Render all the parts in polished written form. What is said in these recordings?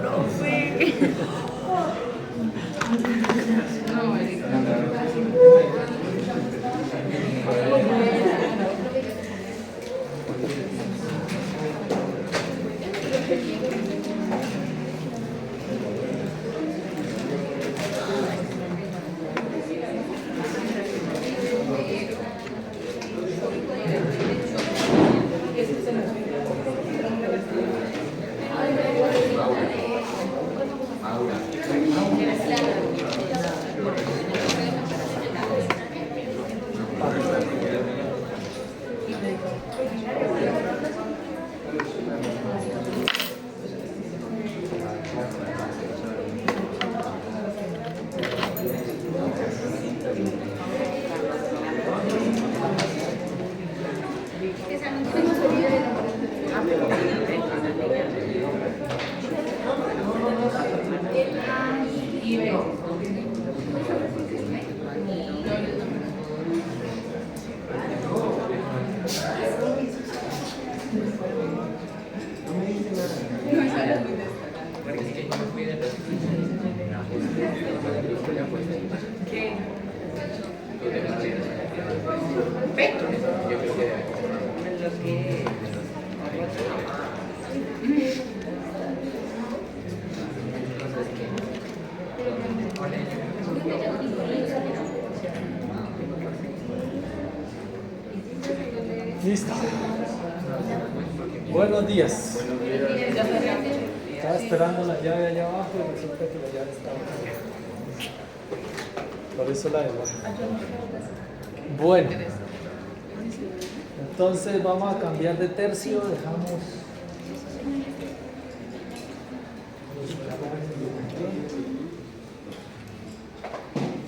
profe. Listo. Buenos días. Estaba esperando la llave allá abajo y resulta que la llave estaba aquí. Por eso la demora. Bueno. Entonces vamos a cambiar de tercio. Dejamos.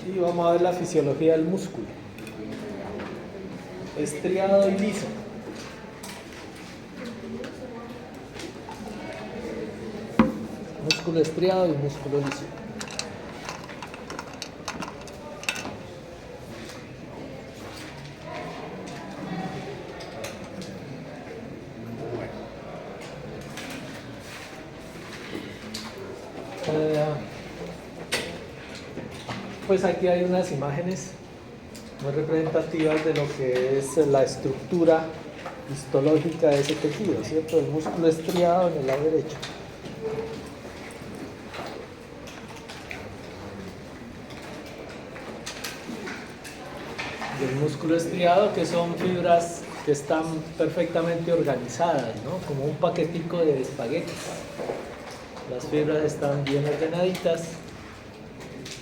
Y vamos a ver la fisiología del músculo. Estriado y liso. Músculo estriado y músculo liso. Pues aquí hay unas imágenes muy representativas de lo que es la estructura histológica de ese tejido, ¿cierto? El músculo estriado en el lado derecho. Y el músculo estriado, que son fibras que están perfectamente organizadas, ¿no? Como un paquetico de espaguetis. Las fibras están bien ordenaditas,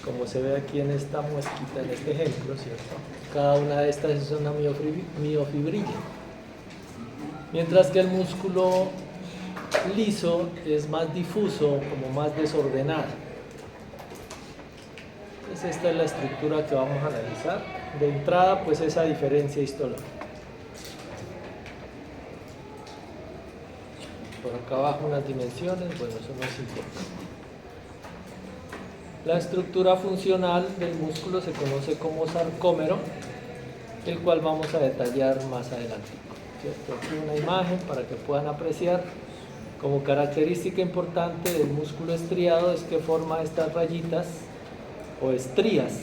como se ve aquí en esta muesquita, en este ejemplo, ¿cierto? Cada una de estas es una miofibrilla. Mientras que el músculo liso es más difuso, como más desordenado. Entonces esta es la estructura que vamos a analizar. De entrada, pues esa diferencia histológica. Por acá abajo unas dimensiones, bueno, eso no es importante. La estructura funcional del músculo se conoce como sarcómero, el cual vamos a detallar más adelante. ¿Cierto? Aquí una imagen para que puedan apreciar. Como característica importante del músculo estriado es que forma estas rayitas o estrías.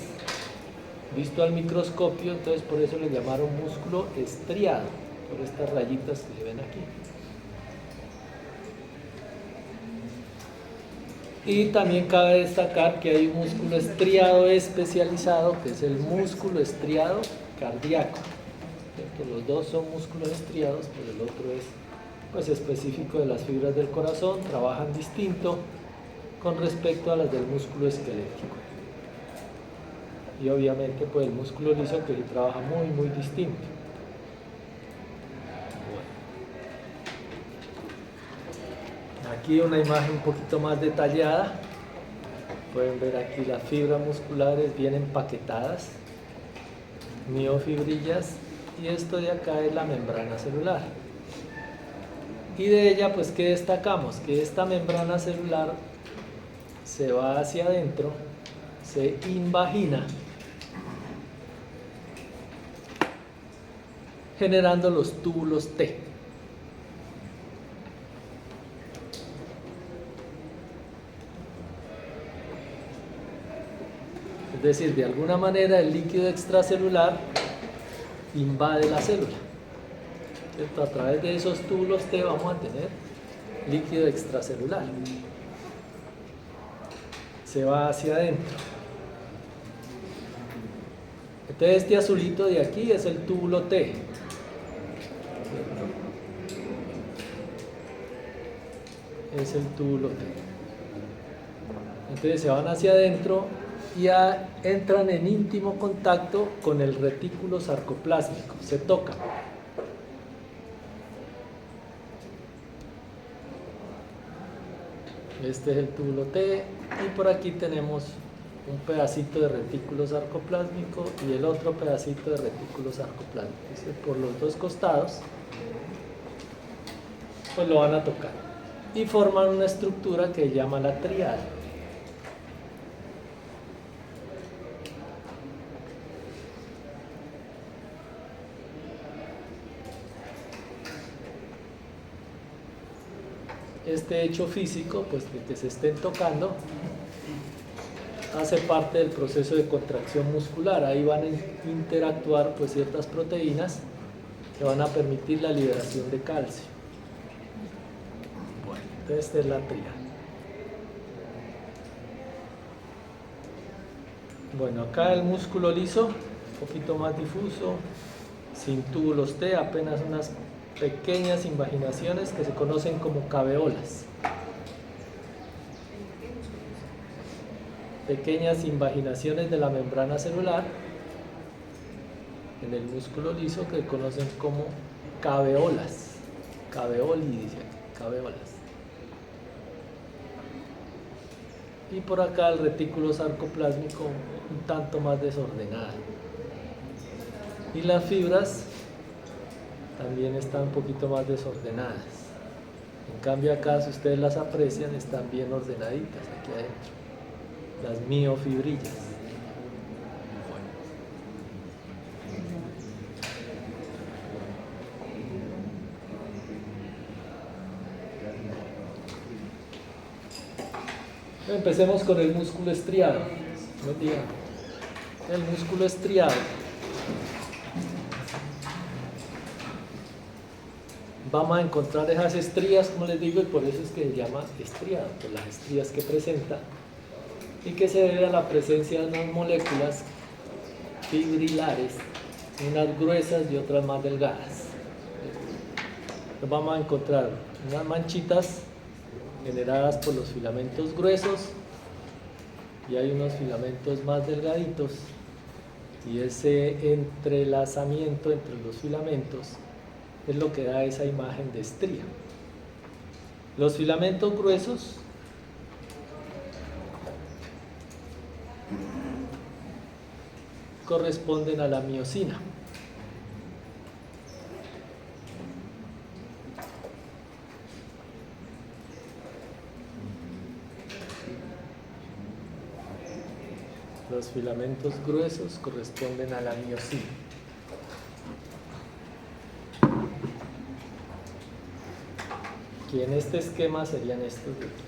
Visto al microscopio, entonces por eso le llamaron músculo estriado, por estas rayitas que se ven aquí. Y también cabe destacar que hay un músculo estriado especializado, que es el músculo estriado cardíaco. ¿Cierto? Los dos son músculos estriados, pero el otro es pues, específico de las fibras del corazón, trabajan distinto con respecto a las del músculo esquelético. Y obviamente pues el músculo liso que trabaja muy distinto. Aquí una imagen un poquito más detallada. Pueden ver aquí las fibras musculares bien empaquetadas, miofibrillas, y esto de acá es la membrana celular. Y de ella pues ¿qué destacamos? Que esta membrana celular se va hacia adentro, se invagina, generando los túbulos T. Es decir, de alguna manera el líquido extracelular invade la célula, ¿cierto? A través de esos túbulos T vamos a tener líquido extracelular. Se va hacia adentro. Entonces este azulito de aquí es el túbulo T. Es el túbulo T. Entonces se van hacia adentro y entran en íntimo contacto con el retículo sarcoplásmico, se tocan. Este es el túbulo T y por aquí tenemos un pedacito de retículo sarcoplásmico y el otro pedacito de retículo sarcoplásmico. Por los dos costados pues lo van a tocar y forman una estructura que se llama la tríada. Este hecho físico, pues de que se estén tocando, hace parte del proceso de contracción muscular. Ahí van a interactuar pues ciertas proteínas que van a permitir la liberación de calcio. Bueno, entonces esta es la tríada. Bueno, acá el músculo liso, un poquito más difuso, sin túbulos T, apenas unas pequeñas invaginaciones que se conocen como caveolas. Pequeñas invaginaciones de la membrana celular en el músculo liso que se conocen como caveolas. Caveoli, dice aquí, caveolas. Y por acá el retículo sarcoplásmico un tanto más desordenado. Y las fibras también están un poquito más desordenadas. En cambio acá, si ustedes las aprecian, están bien ordenaditas aquí adentro. Las miofibrillas. Bueno, empecemos con el músculo estriado. El músculo estriado vamos a encontrar esas estrías, como les digo, y por eso es que se llama estriado, por las estrías que presenta y que se debe a la presencia de unas moléculas fibrilares, unas gruesas y otras más delgadas. Entonces vamos a encontrar unas manchitas generadas por los filamentos gruesos y hay unos filamentos más delgaditos, y ese entrelazamiento entre los filamentos es lo que da esa imagen de estría. Los filamentos gruesos corresponden a la miosina. Los filamentos gruesos corresponden a la miosina. Y en este esquema serían estos de aquí.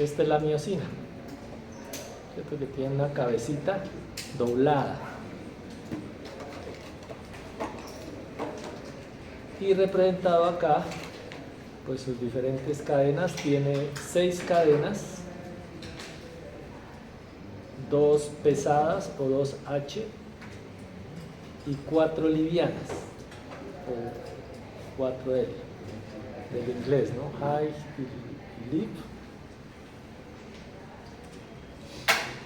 Esta es la miosina, ¿cierto? Que tiene una cabecita doblada. Y representado acá, pues sus diferentes cadenas, tiene 6 cadenas, 2 pesadas o 2H y 4 livianas o 4L del inglés, ¿no? High y light,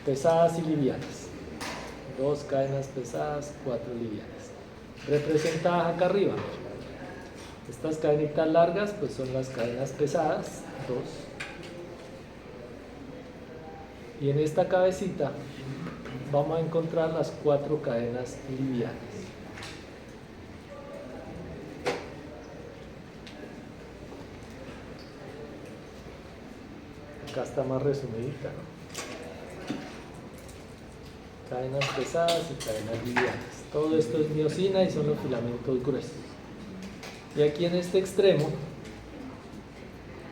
pesadas y livianas, 2 cadenas pesadas, 4 livianas, representadas acá arriba. Estas cadenitas largas pues son las cadenas pesadas, 2. Y en esta cabecita vamos a encontrar las 4 cadenas livianas. Acá está más resumidita, ¿no? Cadenas pesadas y cadenas livianas. Todo esto es miosina y son los filamentos gruesos. Y aquí en este extremo,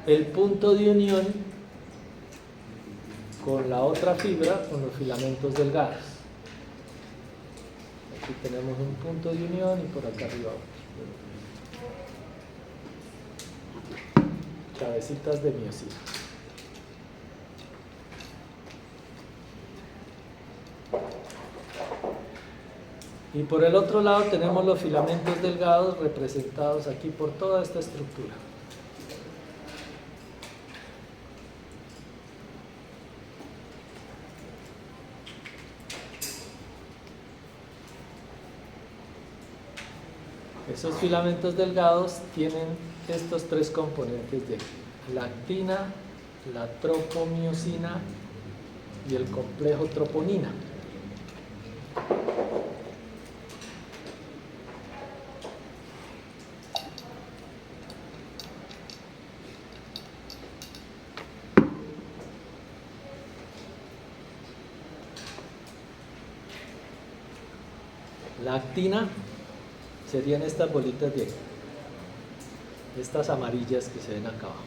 el punto de unión con la otra fibra con los filamentos delgados. Aquí tenemos un punto de unión y por acá arriba otro. Cabecitas de miosina. Y por el otro lado tenemos los filamentos delgados representados aquí por toda esta estructura. Esos filamentos delgados tienen estos tres componentes de la actina, la tropomiosina y el complejo troponina. La actina serían estas bolitas de aquí, estas amarillas que se ven acá abajo.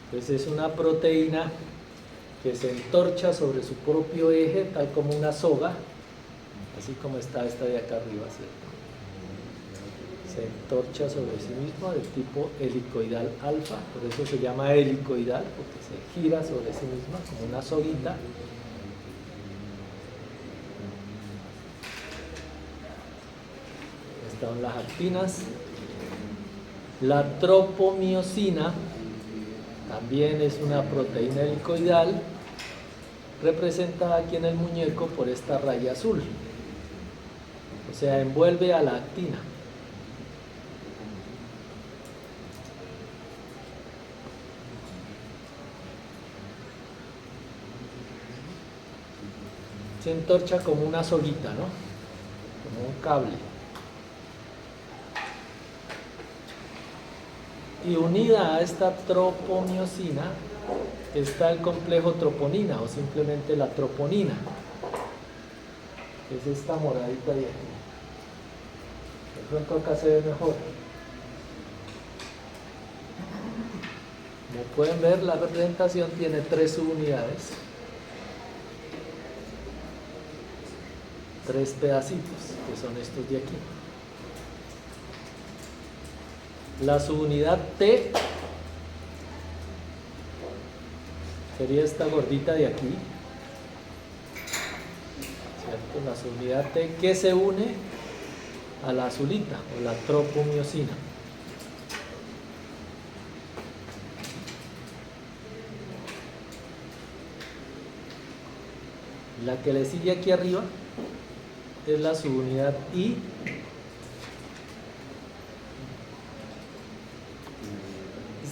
Entonces es una proteína que se entorcha sobre su propio eje, tal como una soga, así como está esta de acá arriba, ¿cierto? Se entorcha sobre sí misma, del tipo helicoidal alfa, por eso se llama helicoidal, porque se gira sobre sí misma como una soguita. Están las actinas. La tropomiosina también es una proteína helicoidal representada aquí en el muñeco por esta raya azul, o sea, envuelve a la actina. Se entorcha como una soguita, ¿no? Como un cable. Y unida a esta tropomiosina está el complejo troponina o simplemente la troponina, que es esta moradita de aquí. De pronto acá se ve mejor. Como pueden ver, la representación tiene tres subunidades, tres pedacitos, que son estos de aquí. La subunidad T sería esta gordita de aquí, ¿cierto? La subunidad T que se une a la azulita o la tropomiosina. La que le sigue aquí arriba es la subunidad I,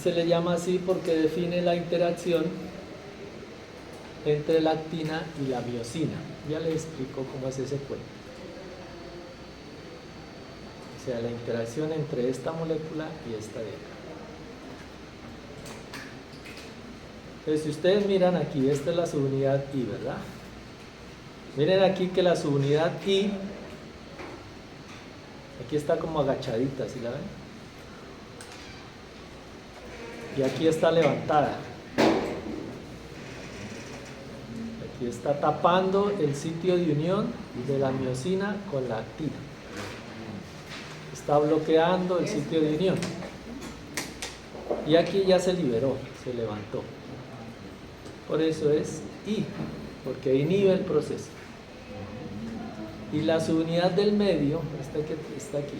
se le llama así porque define la interacción entre la actina y la miosina. Ya les explico cómo es ese cuento. O sea, la interacción entre esta molécula y esta de acá. Entonces, si ustedes miran aquí, esta es la subunidad I, ¿verdad? Miren aquí que la subunidad I, aquí está como agachadita, ¿sí la ven? Y aquí está levantada. Aquí está tapando el sitio de unión de la miosina con la actina. Está bloqueando el sitio de unión. Y aquí ya se liberó, se levantó. Por eso es I, porque inhibe el proceso. Y la subunidad del medio, esta que está aquí,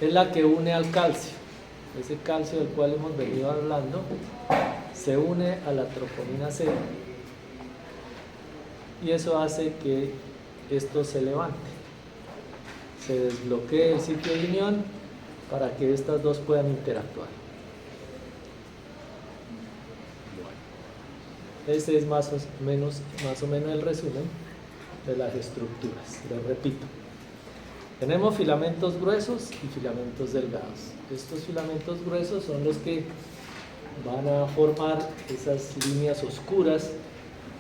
es la que une al calcio. Ese calcio del cual hemos venido hablando se une a la troponina C y eso hace que esto se levante, se desbloquee el sitio de unión para que estas dos puedan interactuar. Ese es más o menos el resumen de las estructuras. Les repito, tenemos filamentos gruesos y filamentos delgados. Estos filamentos gruesos son los que van a formar esas líneas oscuras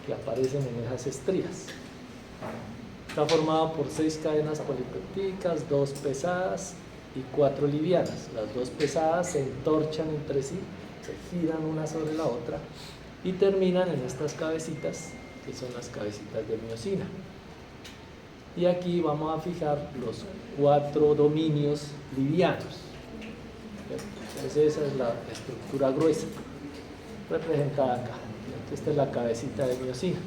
que aparecen en esas estrías. Está formado por 6 cadenas polipeptídicas, 2 pesadas y 4 livianas. Las 2 pesadas se entorchan entre sí se giran una sobre la otra y terminan en estas cabecitas, que son las cabecitas de miosina. Y aquí vamos a fijar los 4 dominios livianos. Entonces esa es la estructura gruesa, representada acá. Esta es la cabecita de miosina.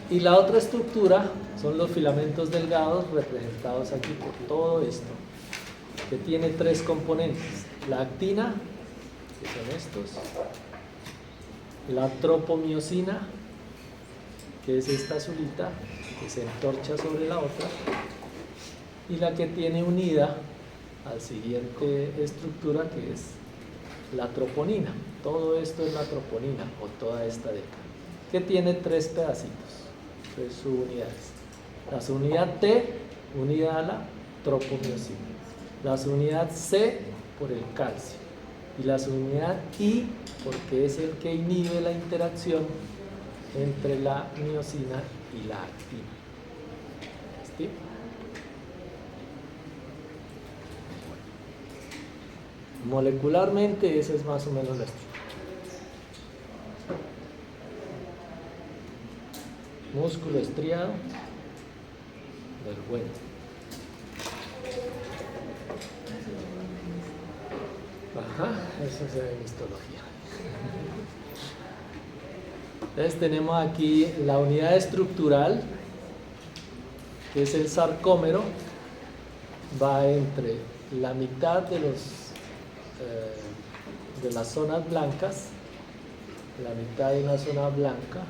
Y la otra estructura son los filamentos delgados, representados aquí por todo esto, que tiene 3 componentes: la actina, que son estos, la tropomiosina, que es esta azulita, que se entorcha sobre la otra, y la que tiene unida al siguiente estructura, que es la troponina. Todo esto es la troponina, o toda esta de acá, que tiene 3 pedacitos, 3 subunidades. La subunidad T unida a la tropomiosina, la subunidad C por el calcio, y la subunidad I porque es el que inhibe la interacción entre la miosina y la actina. ¿Sí? Molecularmente esa es más o menos la estructura. Músculo estriado del bueno. Ajá, eso se ve en histología. Entonces tenemos aquí la unidad estructural, que es el sarcómero, va entre la mitad de las zonas blancas, la mitad de una zona blanca,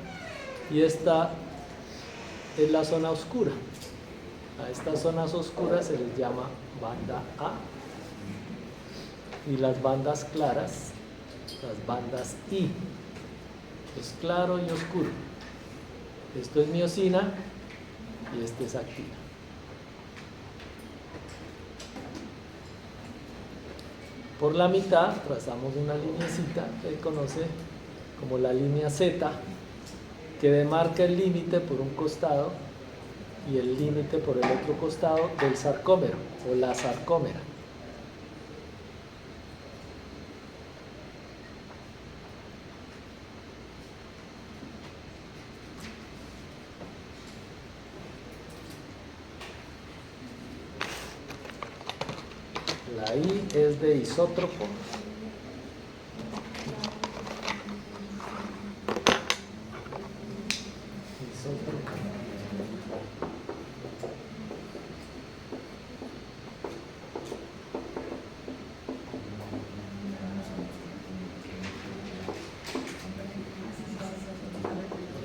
y esta es la zona oscura. A estas zonas oscuras se les llama banda A, y las bandas claras, las bandas I. Es claro y oscuro. Esto es miosina y este es actina. Por la mitad trazamos una lineecita que se conoce como la línea Z, que demarca el límite por un costado y el límite por el otro costado del sarcómero o la sarcómera. La I es de isótropo.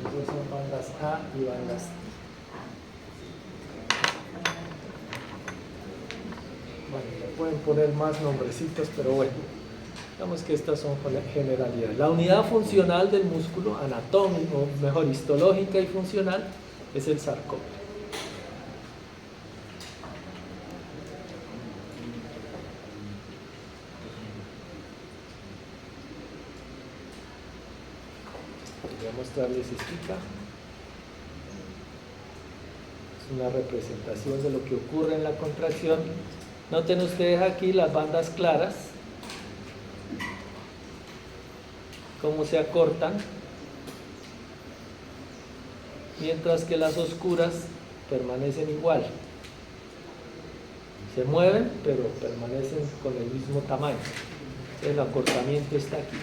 Esas son bandas A y bandas T. Bueno, le pueden poner más nombrecitos, pero bueno, digamos que estas son generalidades. La unidad funcional del músculo, anatómico, o mejor, histológica y funcional, es el sarcómero. Voy a mostrarles esta. Es una representación de lo que ocurre en la contracción. Noten ustedes aquí las bandas claras, cómo se acortan, mientras que las oscuras permanecen igual. Se mueven, pero permanecen con el mismo tamaño. El acortamiento está aquí.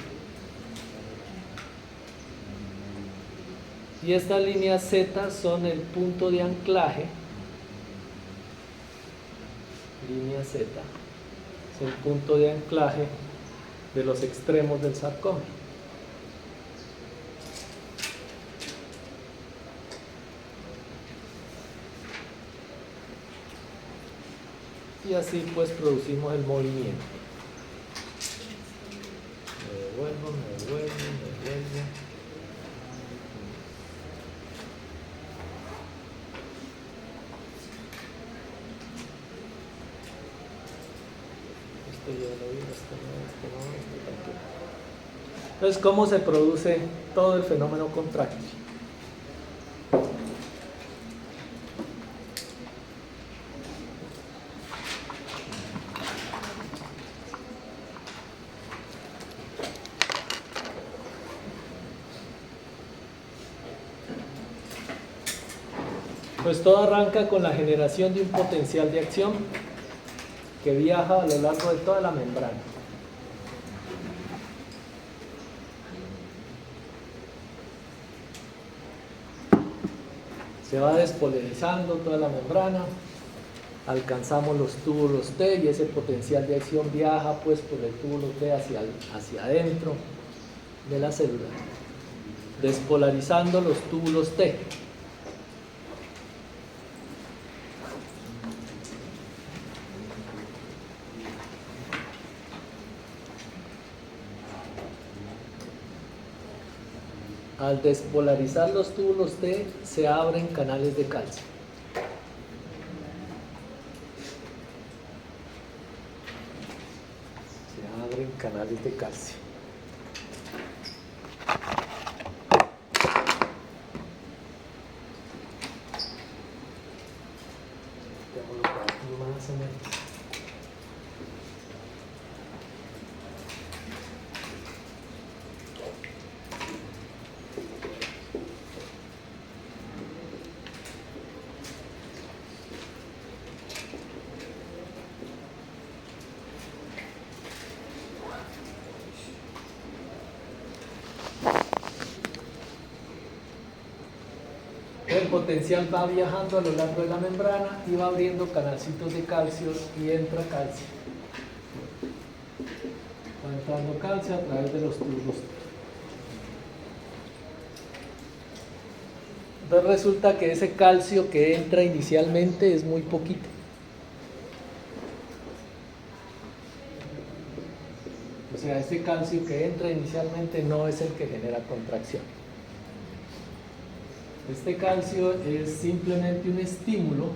Y estas líneas Z son el punto de anclaje. Línea Z es el punto de anclaje de los extremos del sarcómero. Y así pues producimos el movimiento. Me devuelvo. Entonces, ¿cómo se produce todo el fenómeno contráctil? Pues todo arranca con la generación de un potencial de acción que viaja a lo largo de toda la membrana. Se va despolarizando toda la membrana, alcanzamos los túbulos T y ese potencial de acción viaja pues por el túbulo T hacia adentro de la célula, despolarizando los túbulos T. Al despolarizar los túbulos T se abren canales de calcio. Se abren canales de calcio. Más o menos. El potencial va viajando a lo largo de la membrana y va abriendo canalcitos de calcio y entra calcio. Va entrando calcio a través de los tubos. Entonces resulta que ese calcio que entra inicialmente es muy poquito. O sea, este calcio que entra inicialmente no es el que genera contracción. Este calcio es simplemente un estímulo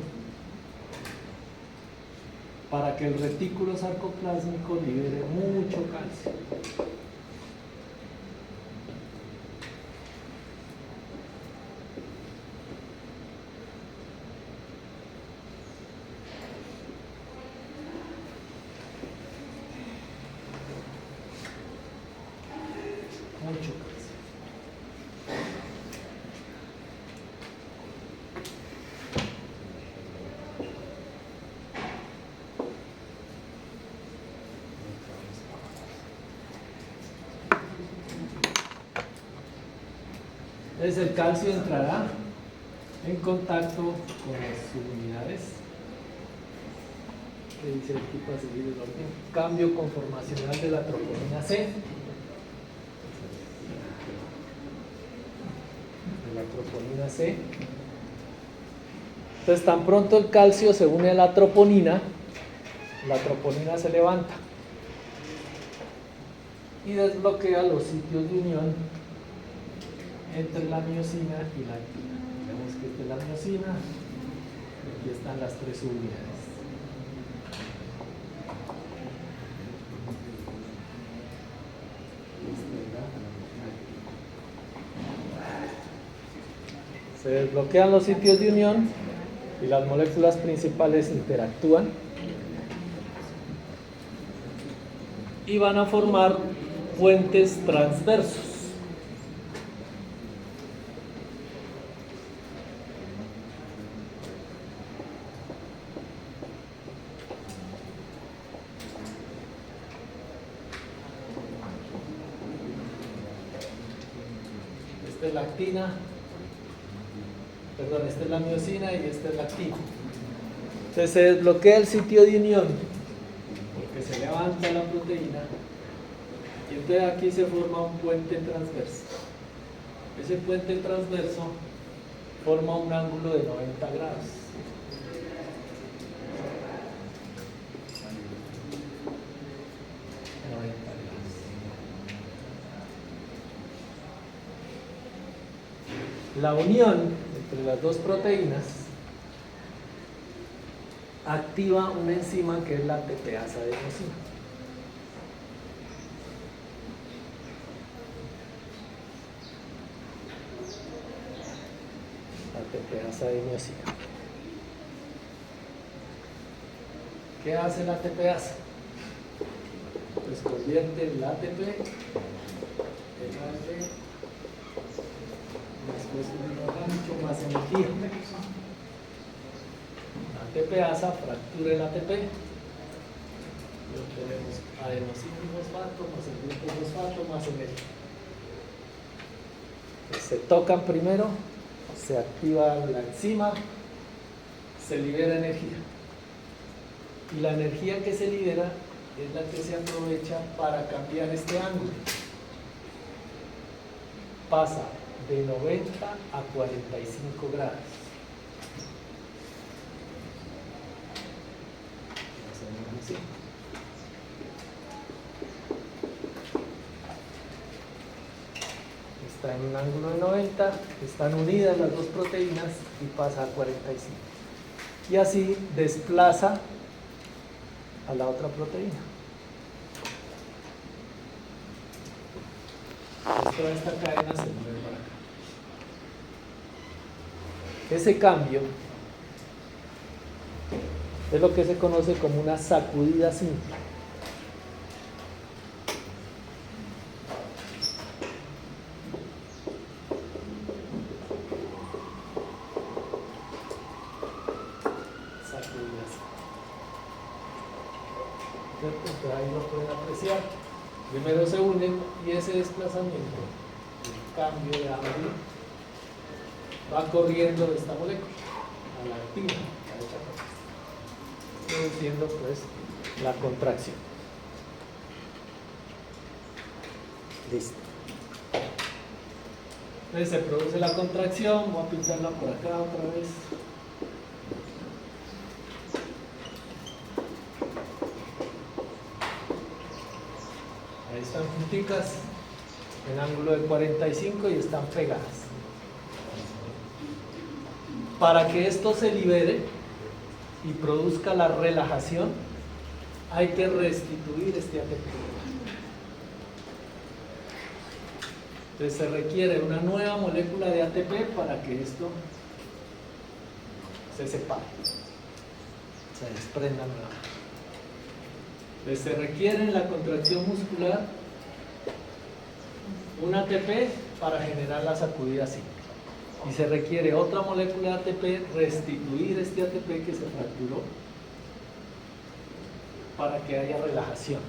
para que el retículo sarcoplásmico libere mucho calcio. Mucho calcio. Entonces el calcio entrará en contacto con las subunidades. ¿Qué dice el tipo a seguir el orden? Cambio conformacional de la troponina C. De la troponina C. Entonces tan pronto el calcio se une a la troponina se levanta y desbloquea los sitios de unión entre la miosina y la actina. Vemos que esta es la miosina y aquí están las tres subunidades. Se desbloquean los sitios de unión y las moléculas principales interactúan y van a formar puentes transversos. Esta es la actina, perdón, esta es la miosina y esta es la actina. Entonces se desbloquea el sitio de unión porque se levanta la proteína y entonces aquí se forma un puente transverso. Ese puente transverso forma un ángulo de 90 grados. La unión entre las dos proteínas activa una enzima que es la tepeasa adenosina. La tepeasa adenosina. ¿Qué hace la tepeasa? Pues convierte el ATP en ATP. Después mucho más energía. ATPasa fractura el ATP. Lo tenemos adenosina y fosfato más el grupo fosfato más el L. Se tocan primero, se activa la enzima, se libera energía. Y la energía que se libera es la que se aprovecha para cambiar este ángulo. Pasa de 90 a 45 grados. Hacemos así. Está en un ángulo de 90, están unidas las dos proteínas y pasa a 45. Y así desplaza a la otra proteína. Toda esta cadena se mueve para acá. Ese cambio es lo que se conoce como una sacudida simple. Ahí lo pueden apreciar. Primero se unen y ese desplazamiento, el cambio de ángulo, va corriendo de esta molécula a la actina, produciendo pues la contracción. Listo. Entonces se produce la contracción, voy a pintarla por acá otra vez. Ahí están junticas en ángulo de 45 y están pegadas. Para que esto se libere y produzca la relajación, hay que restituir este ATP. Entonces se requiere una nueva molécula de ATP para que esto se separe, se desprenda nuevamente. Entonces se requiere en la contracción muscular un ATP para generar la sacudida simple. Y se requiere otra molécula de ATP, restituir este ATP que se fracturó para que haya relajación.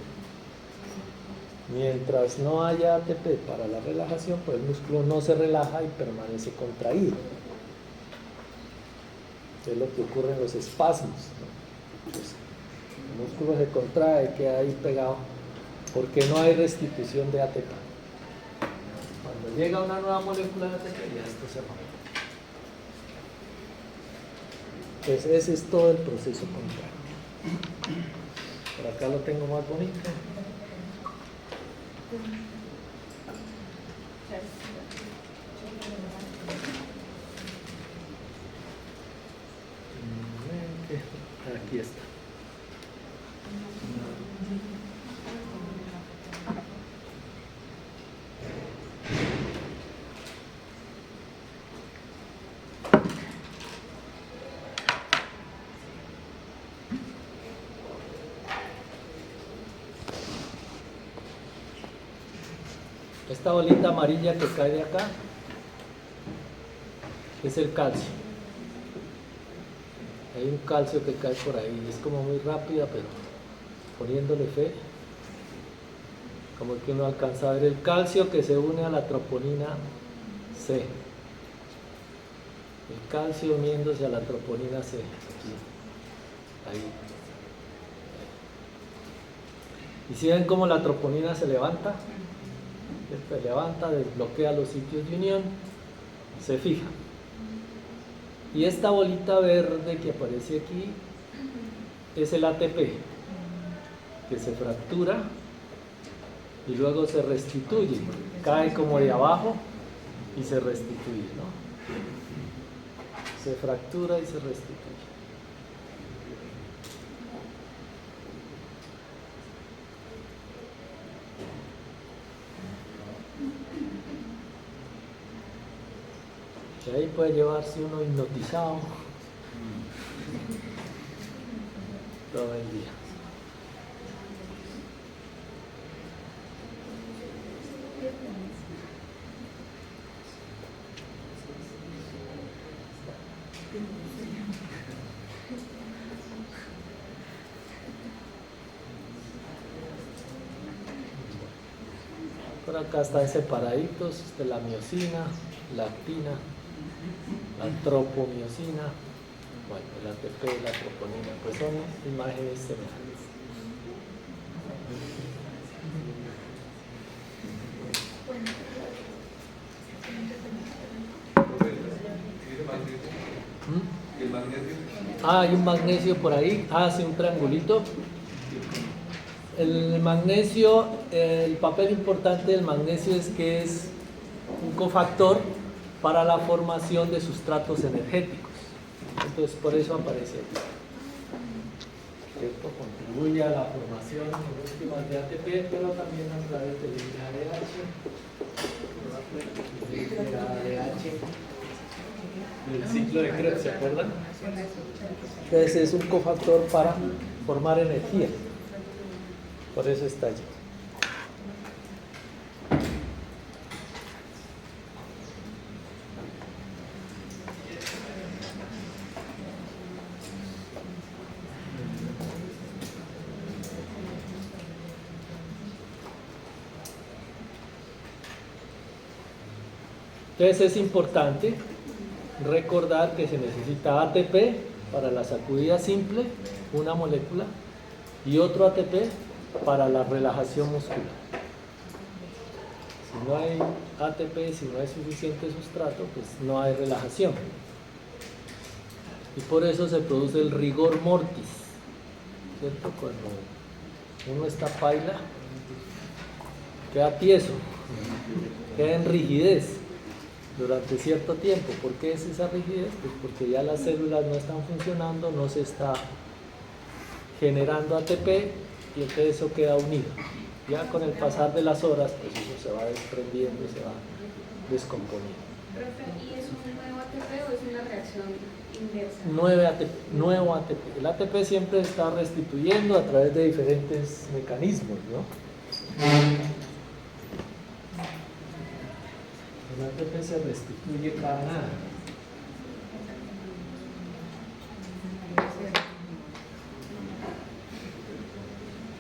Mientras no haya ATP para la relajación, pues el músculo no se relaja y permanece contraído. Es lo que ocurre en los espasmos, ¿no? Pues, el músculo se contrae, queda ahí pegado, porque no hay restitución de ATP. Cuando llega una nueva molécula de ATP, ya esto se rompe. Pues ese es todo el proceso contrario. Por acá lo tengo más bonito. Aquí está. Esta bolita amarilla que cae de acá es el calcio. Hay un calcio que cae por ahí, es como muy rápida, pero poniéndole fe, como que uno alcanza a ver el calcio que se une a la troponina C. El calcio uniéndose a la troponina C. Aquí. Ahí. ¿Y si ven cómo la troponina se levanta? Se levanta, desbloquea los sitios de unión, se fija. Y esta bolita verde que aparece aquí es el ATP, que se fractura y luego se restituye. Cae como de abajo y se restituye, ¿no? Se fractura y se restituye. Y ahí puede llevarse uno hipnotizado todo el día. Ahora acá están separaditos de la miosina, la actina, la tropomiosina, bueno, el ATP, la troponina, pues son imágenes semejantes. ¿Y el magnesio? Ah, hay un magnesio por ahí. Ah, sí, un triangulito. El magnesio, el papel importante del magnesio es que es un cofactor para la formación de sustratos energéticos. Entonces, por eso aparece aquí. ¿Cierto? Contribuye a la formación última de ATP, pero también a través del ADH, del ciclo de Krebs, ¿se acuerdan? Entonces es un cofactor para formar energía. Por eso está allí. Entonces es importante recordar que se necesita ATP para la sacudida simple, una molécula, y otro ATP para la relajación muscular. Si no hay ATP, si no hay suficiente sustrato, pues no hay relajación. Y por eso se produce el rigor mortis, ¿cierto? Cuando uno está paila, queda tieso, queda en rigidez durante cierto tiempo. ¿Por qué es esa rigidez? Pues porque ya las células no están funcionando, no se está generando ATP y entonces eso queda unido. Ya con el pasar de las horas, pues eso se va desprendiendo y se va descomponiendo. Profe, ¿y es un nuevo ATP o es una reacción inversa? Nuevo ATP. El ATP siempre está restituyendo a través de diferentes mecanismos, ¿no? El ATP se restituye cada nada.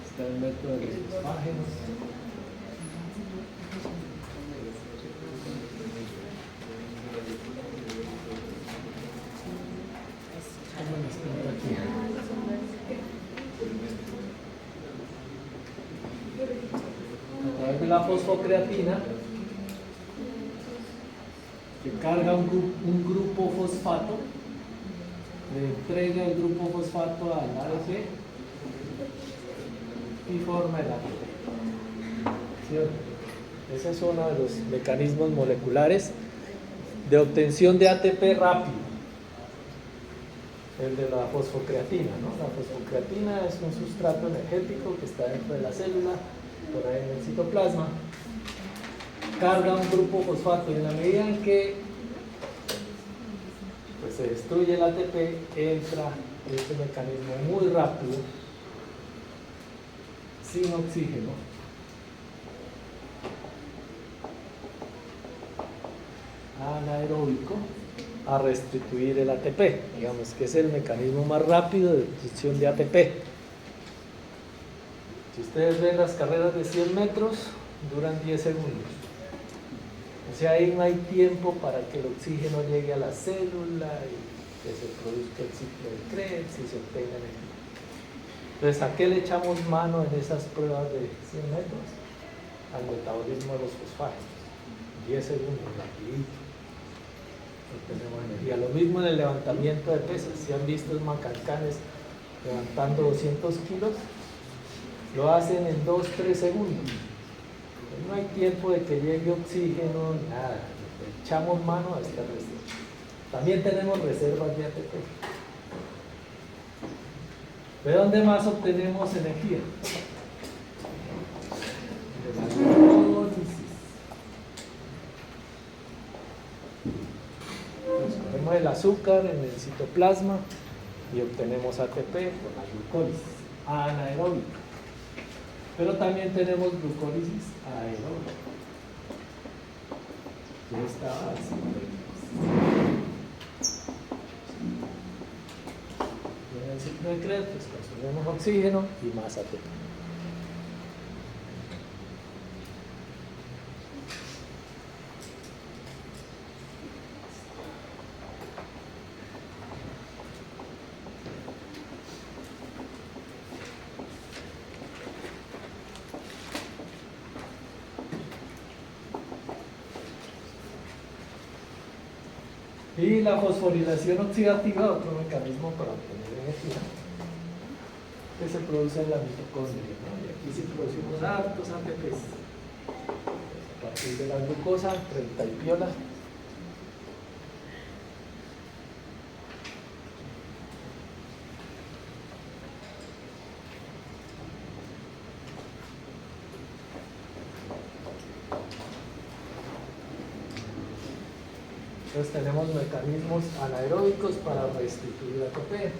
Está el método de los fosfágenos. A través de la fosfocreatina, que carga un grupo fosfato, le entrega el grupo fosfato al ADP y forma el ATP. ¿Cierto? Ese es uno de los mecanismos moleculares de obtención de ATP rápido, el de la fosfocreatina, ¿no? La fosfocreatina es un sustrato energético que está dentro de la célula, por ahí en el citoplasma, carga un grupo fosfato y en la medida en que pues, se destruye el ATP, entra este mecanismo muy rápido, sin oxígeno, anaeróbico, a restituir el ATP, digamos que es el mecanismo más rápido de obtención de ATP. Si ustedes ven las carreras de 100 metros, duran 10 segundos. O sea, ahí no hay tiempo para que el oxígeno llegue a la célula y que se produzca el ciclo de Krebs y se obtenga energía. Entonces, ¿a qué le echamos mano en esas pruebas de 100 metros? Al metabolismo de los fosfágenos. 10 segundos, rapidito. Obtenemos energía. Lo mismo en el levantamiento de pesas. Si han visto los macancanes levantando 200 kilos, lo hacen en 2-3 segundos. No hay tiempo de que llegue oxígeno, nada. Echamos mano a esta reserva. También tenemos reservas de ATP. ¿De dónde más obtenemos energía? De la glucólisis. Cogemos el azúcar en el citoplasma y obtenemos ATP por la glucólisis anaeróbica. Pero también tenemos glucólisis aeróbica. Ya estaba así. En el ciclo de Krebs, pues consumimos oxígeno y más ATP. Y la fosforilación oxidativa, otro mecanismo para obtener energía, que se produce en la mitocondria, ¿no? Y aquí sí producimos hartos ATPs. A partir de la glucosa, 30 y piola. Entonces tenemos mecanismos anaeróbicos para restituir ATP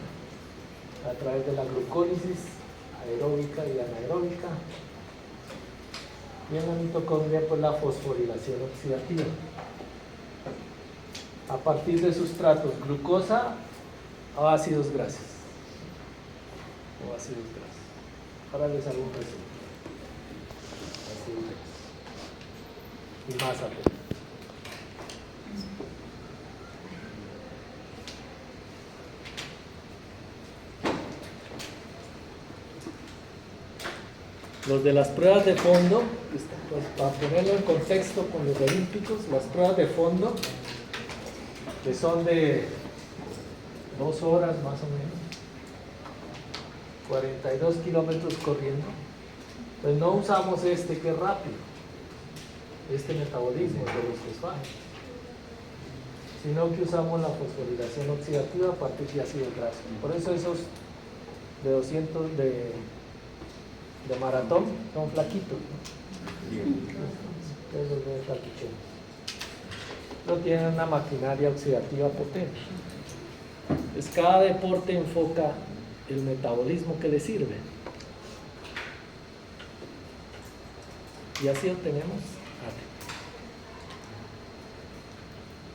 a través de la glucólisis aeróbica y anaeróbica, y en la mitocondria pues la fosforilación oxidativa a partir de sustratos glucosa a ácidos grasos o ácidos grasos. Ahora les hago un resumen. Ácidos grasos y más ATP. Los de las pruebas de fondo, pues para ponerlo en contexto con los olímpicos, las pruebas de fondo, que son de 2 horas más o menos, 42 kilómetros corriendo, pues no usamos este que es rápido, este metabolismo de los fosfatos, sino que usamos la fosforilación oxidativa a partir de ácidos grasos. Por eso esos de 200 de maratón son flaquitos, ¿no? Esos de flaquicheros. No tienen una maquinaria oxidativa potente. Entonces cada deporte enfoca el metabolismo que le sirve. Y así obtenemos ATP.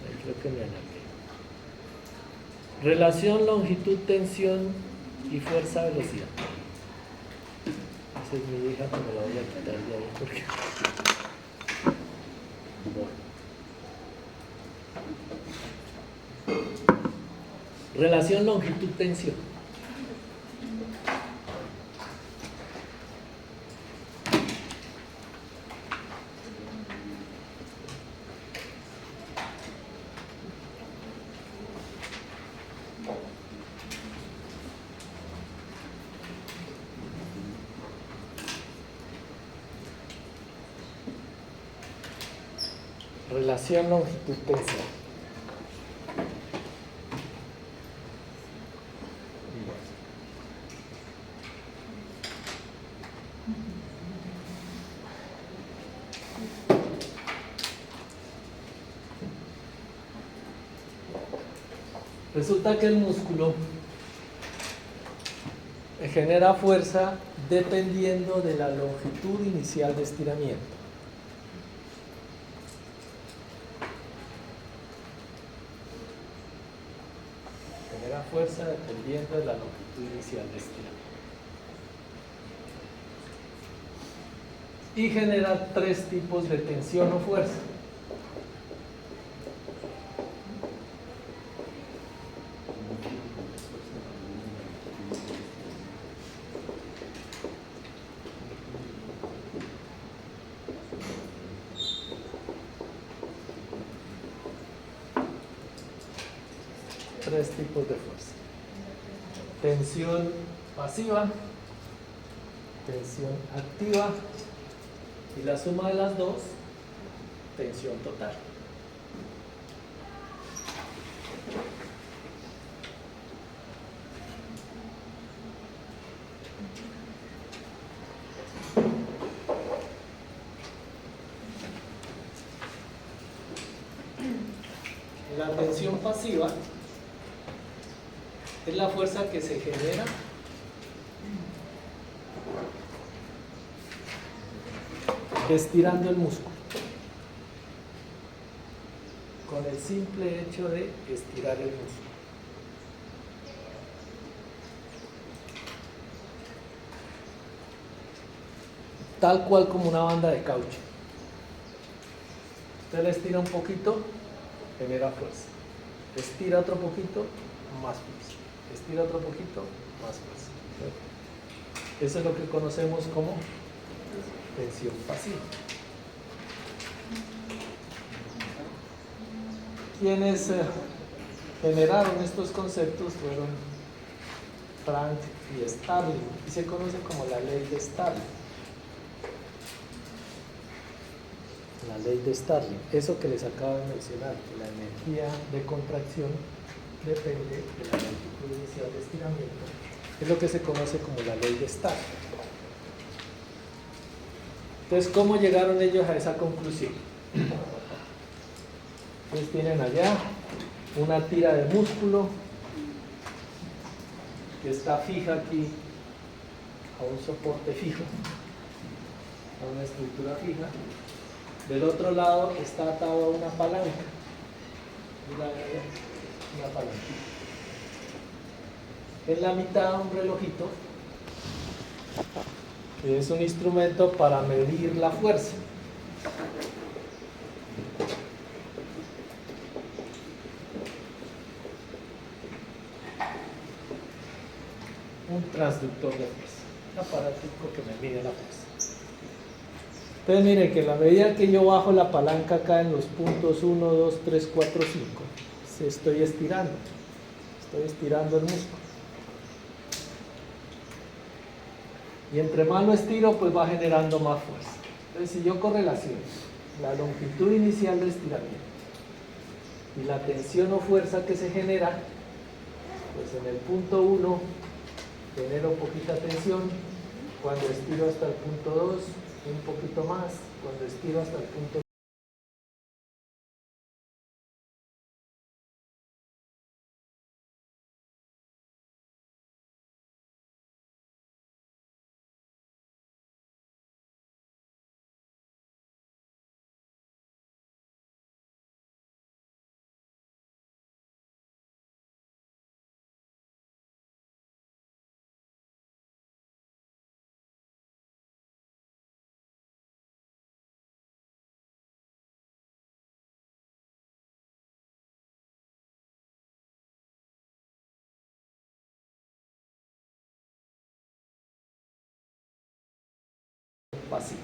Ahí creo que me alargué. Relación longitud, tensión y fuerza-velocidad. Esa es mi hija, pero me la voy a quitar de ahí porque... Bueno. Relación longitud-tensión. Relación longitud-tensión. Resulta que el músculo genera fuerza dependiendo de la longitud inicial de estiramiento. Genera fuerza dependiendo de la longitud inicial de estiramiento. Y genera 3 tipos de tensión o fuerza. Tres tipos de fuerza: tensión pasiva, tensión activa y la suma de las dos, tensión total. La tensión pasiva es la fuerza que se genera estirando el músculo, con el simple hecho de estirar el músculo. Tal cual como una banda de caucho. Usted le estira un poquito, genera fuerza. Estira otro poquito, más fuerza. Estira otro poquito, más fuerza. Eso es lo que conocemos como tensión pasiva. Quienes generaron estos conceptos fueron Frank y Starling, y se conoce como la ley de Starling. La ley de Starling, eso que les acabo de mencionar, que la energía de contracción depende de la longitud inicial de estiramiento, es lo que se conoce como la ley de Starling. Entonces, ¿cómo llegaron ellos a esa conclusión? Ustedes tienen allá una tira de músculo que está fija aquí a un soporte fijo, a una estructura fija. Del otro lado está atado a una palanca. Una palanca. En la mitad un relojito, que es un instrumento para medir la fuerza. Un transductor de fuerza, un aparatico que me mide la fuerza. Entonces miren que en la medida que yo bajo la palanca acá en los puntos 1, 2, 3, 4, 5, estoy estirando el músculo. Y entre más lo estiro, pues va generando más fuerza. Entonces si yo correlaciono la longitud inicial del estiramiento y la tensión o fuerza que se genera, pues en el punto 1 genero poquita tensión, cuando estiro hasta el punto 2, un poquito más, cuando estiro hasta el punto 3. Pasivo.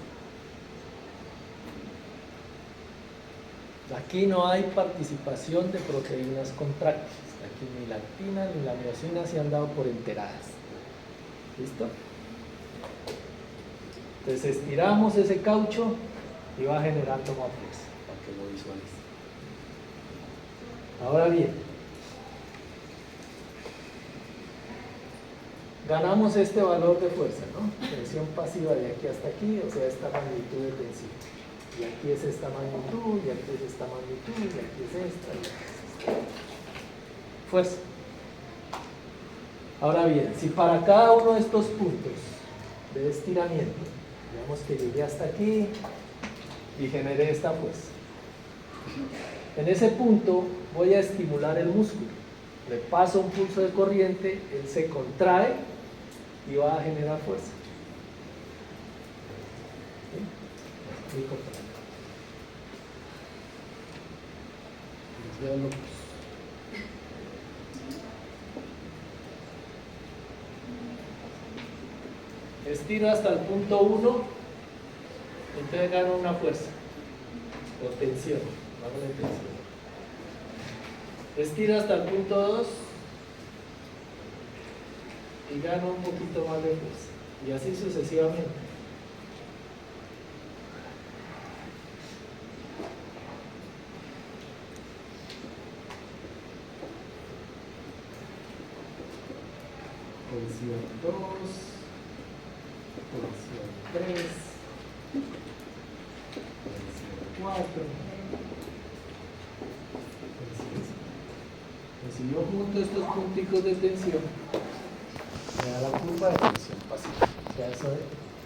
Aquí no hay participación de proteínas contráctiles. Aquí ni la actina ni la miosina se han dado por enteradas. ¿Listo? Entonces estiramos ese caucho y va generando más fuerza, para que lo visualicen. Ahora bien, ganamos este valor de fuerza, ¿no? Tensión pasiva de aquí hasta aquí, o sea, esta magnitud de tensión. Y aquí es esta magnitud, y aquí es esta magnitud, y aquí es esta, y aquí es esta. Fuerza. Ahora bien, si para cada uno de estos puntos de estiramiento, digamos que llegué hasta aquí y generé esta fuerza, en ese punto voy a estimular el músculo. Le paso un pulso de corriente, él se contrae y va a generar fuerza. ¿Sí? Muy contrae. Les veo locos. Estiro hasta el punto 1, entonces gano una fuerza o tensión. Vamos de tensión. Estiro hasta el punto 2 y gano un poquito más de fuerza, y así sucesivamente. Tensión 2, tensión 3, tensión 4. Si yo junto estos punticos de tensión, me da la curva de tensión pasiva. O sea,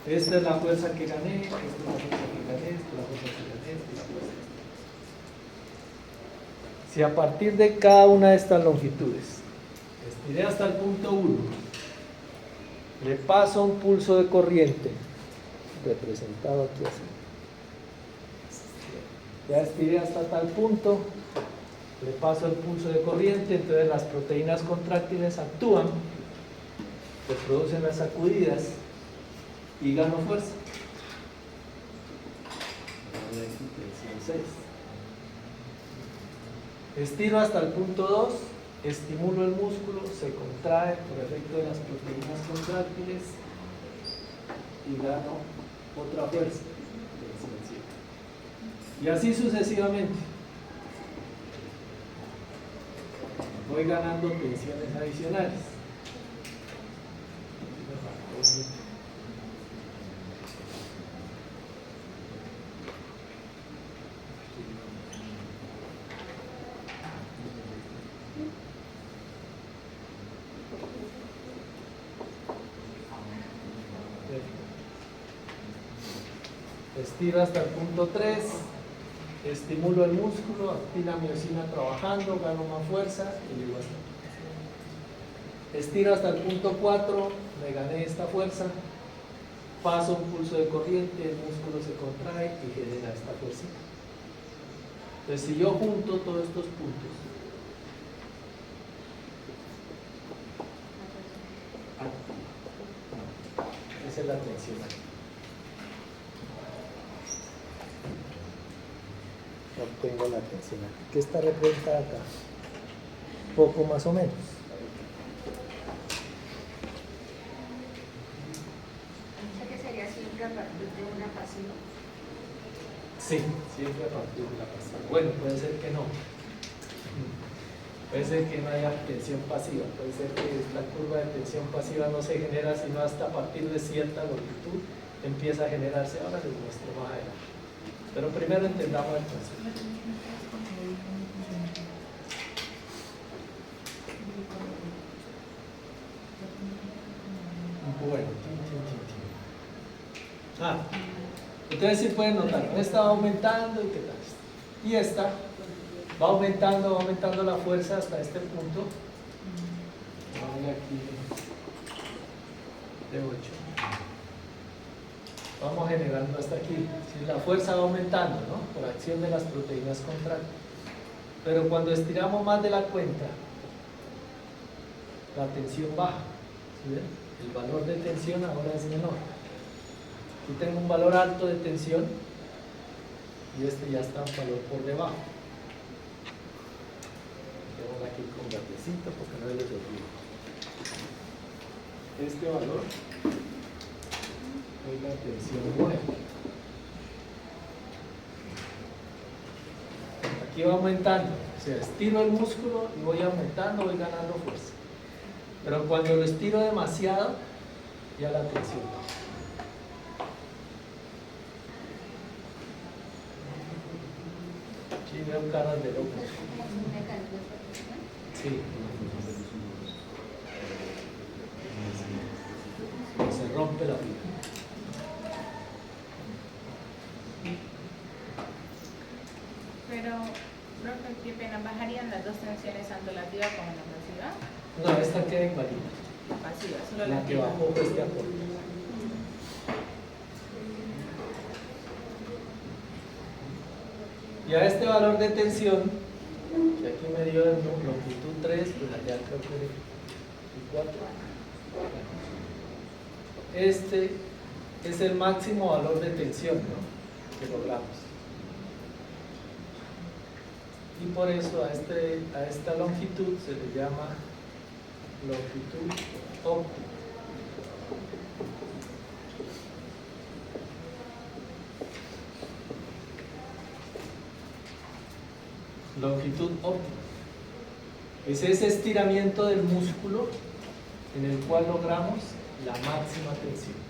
esta es la fuerza que gané, esta es la fuerza que gané, esta es la fuerza que gané, esta es la fuerza. Si a partir de cada una de estas longitudes estiré hasta el punto 1, le paso un pulso de corriente, representado aquí así. Ya estiré hasta tal punto, le paso el pulso de corriente, entonces las proteínas contráctiles actúan, se producen las sacudidas y gano fuerza. Tensión 6. Estiro hasta el punto 2, estimulo el músculo, se contrae por efecto de las proteínas contráctiles y gano otra fuerza. Y así sucesivamente. Voy ganando tensiones adicionales. Estiro hasta el punto 3, estimulo el músculo, aquí la miosina trabajando, gano más fuerza y llego hasta aquí. Estiro hasta el punto 4, me gané esta fuerza, paso un pulso de corriente, el músculo se contrae y genera esta fuerza. Entonces, si yo junto todos estos puntos, esa es la tensión aquí. Obtengo la tensión aquí, que está representada acá, poco más o menos. O sea que sería siempre a partir de una pasiva. Sí, siempre a partir de la pasiva. Bueno, puede ser que no. Puede ser que no haya tensión pasiva. Puede ser que la curva de tensión pasiva no se genera sino hasta a partir de cierta longitud empieza a generarse. Ahora les muestro más adelante. Pero primero entendamos el concepto. Bueno, entonces sí pueden notar, esta va aumentando y qué tal. Y esta va aumentando la fuerza hasta este punto. Vamos aquí de 8. Vamos generando hasta aquí. Si la fuerza va aumentando, ¿no? Por acción de las proteínas contráctiles. Pero cuando estiramos más de la cuenta, la tensión baja. ¿Sí ven? El valor de tensión ahora es menor. Aquí tengo un valor alto de tensión y este ya está un valor por debajo. Tengo aquí con verdecito porque no les olvido. Este valor es la tensión nueva. Aquí va aumentando, o sea, estiro el músculo y voy aumentando, voy ganando fuerza. Pero cuando lo estiro demasiado, ya la tensión baja. Sí, veo caras de locos. Sí. Se rompe la vida. Pero, profe, qué pena, ¿bajarían las dos tensiones tanto la activa como la pasiva? No, esta queda inválida. Pasiva, solo La la que activa. bajó fue este aporte. Y a este valor de tensión, que aquí me dio en longitud 3, pues allá creo que 4. Este es el máximo valor de tensión, ¿no? Que logramos. Y por eso a esta longitud se le llama longitud óptima. Longitud óptima. Es ese estiramiento del músculo en el cual logramos la máxima tensión.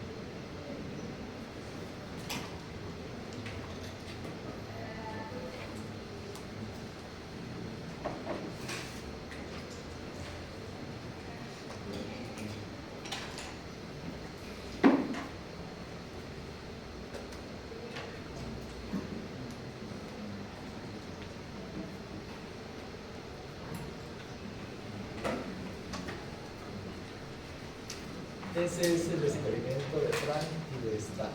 Ese es el experimento de Frank y de Stan.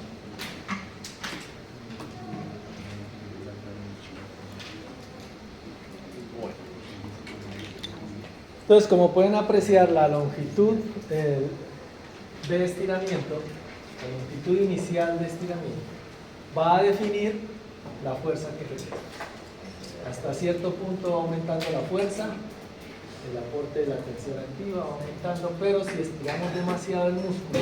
Entonces, como pueden apreciar, la longitud de estiramiento, la longitud inicial de estiramiento, va a definir la fuerza que requiere. Hasta cierto punto va aumentando la fuerza el aporte de la tensión activa va aumentando, pero si estiramos demasiado el músculo,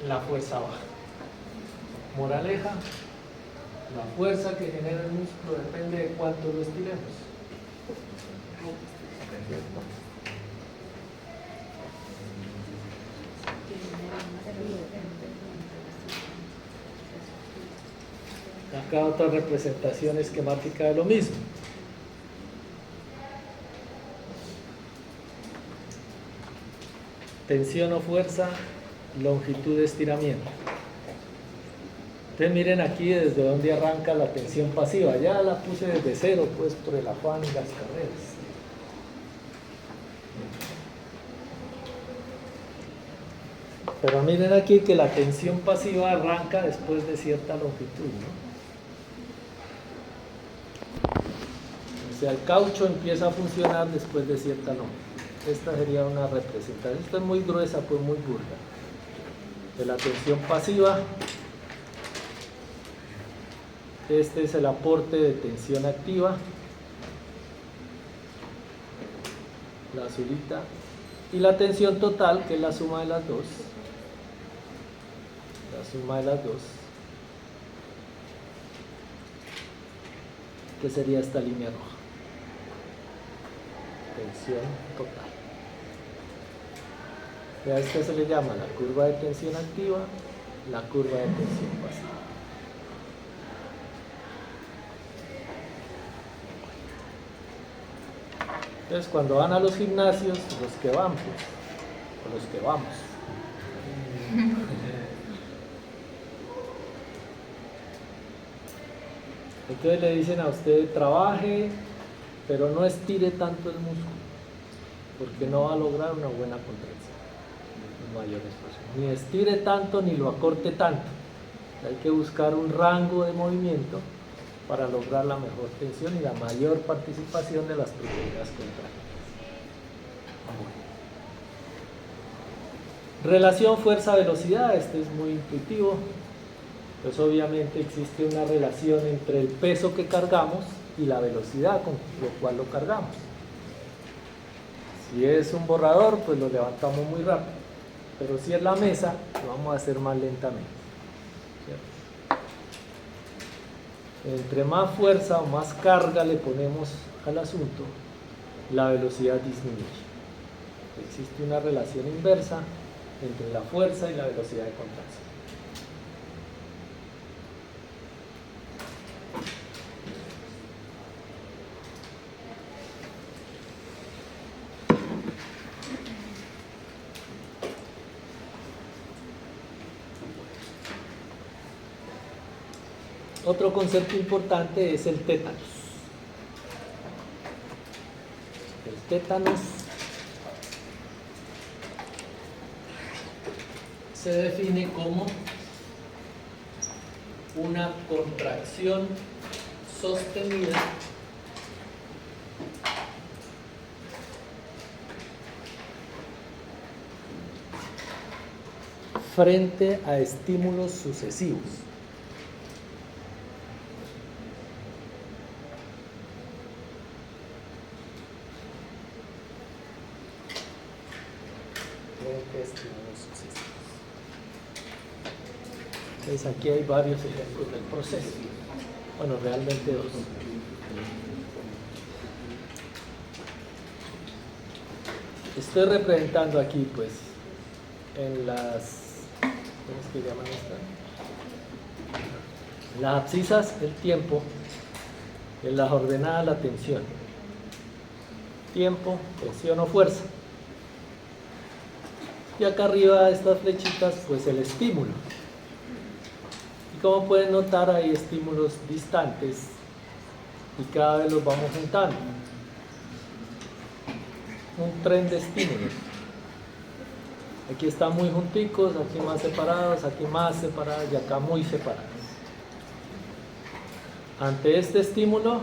la fuerza baja. Moraleja, la fuerza que genera el músculo depende de cuánto lo estiremos. Acá otra representación esquemática de lo mismo. Tensión o fuerza, longitud de estiramiento. Entonces miren aquí desde donde arranca la tensión pasiva. Ya la puse desde cero, pues por el afán y las carreras. Pero miren aquí que la tensión pasiva arranca después de cierta longitud, ¿no? O sea, el caucho empieza a funcionar después de cierta longitud. Esta sería una representación. Esta es muy gruesa, pues muy burda. De la tensión pasiva. Este es el aporte de tensión activa. La azulita. Y la tensión total, que es la suma de las dos. La suma de las dos. Que sería esta línea roja. Tensión total. Y a esta se le llama la curva de tensión activa, la curva de tensión pasiva. Entonces, cuando van a los gimnasios, los que van, pues, o los que vamos, entonces le dicen a usted, trabaje, pero no estire tanto el músculo, porque no va a lograr una buena contracción, un mayor esfuerzo. Ni estire tanto, ni lo acorte tanto. Hay que buscar un rango de movimiento para lograr la mejor tensión y la mayor participación de las proteínas contráctiles. Relación fuerza-velocidad, este es muy intuitivo. Pues obviamente existe una relación entre el peso que cargamos y la velocidad con lo cual lo cargamos. Si es un borrador, pues lo levantamos muy rápido, pero si es la mesa, lo vamos a hacer más lentamente, ¿cierto? Entre más fuerza o más carga le ponemos al asunto, la velocidad disminuye. Existe una relación inversa entre la fuerza y la velocidad de contracción. Otro concepto importante es el tétanos. El tétanos se define como una contracción sostenida frente a estímulos sucesivos. Entonces aquí hay varios ejemplos del proceso. Bueno, realmente dos. Estoy representando aquí, pues, en las, ¿cómo es que llaman estas? Las abscisas, el tiempo, en las ordenadas, la tensión. Tiempo, tensión o fuerza. Y acá arriba de estas flechitas, pues el estímulo. Y como pueden notar, hay estímulos distantes y cada vez los vamos juntando. Un tren de estímulos. Aquí están muy junticos, aquí más separados y acá muy separados. Ante este estímulo,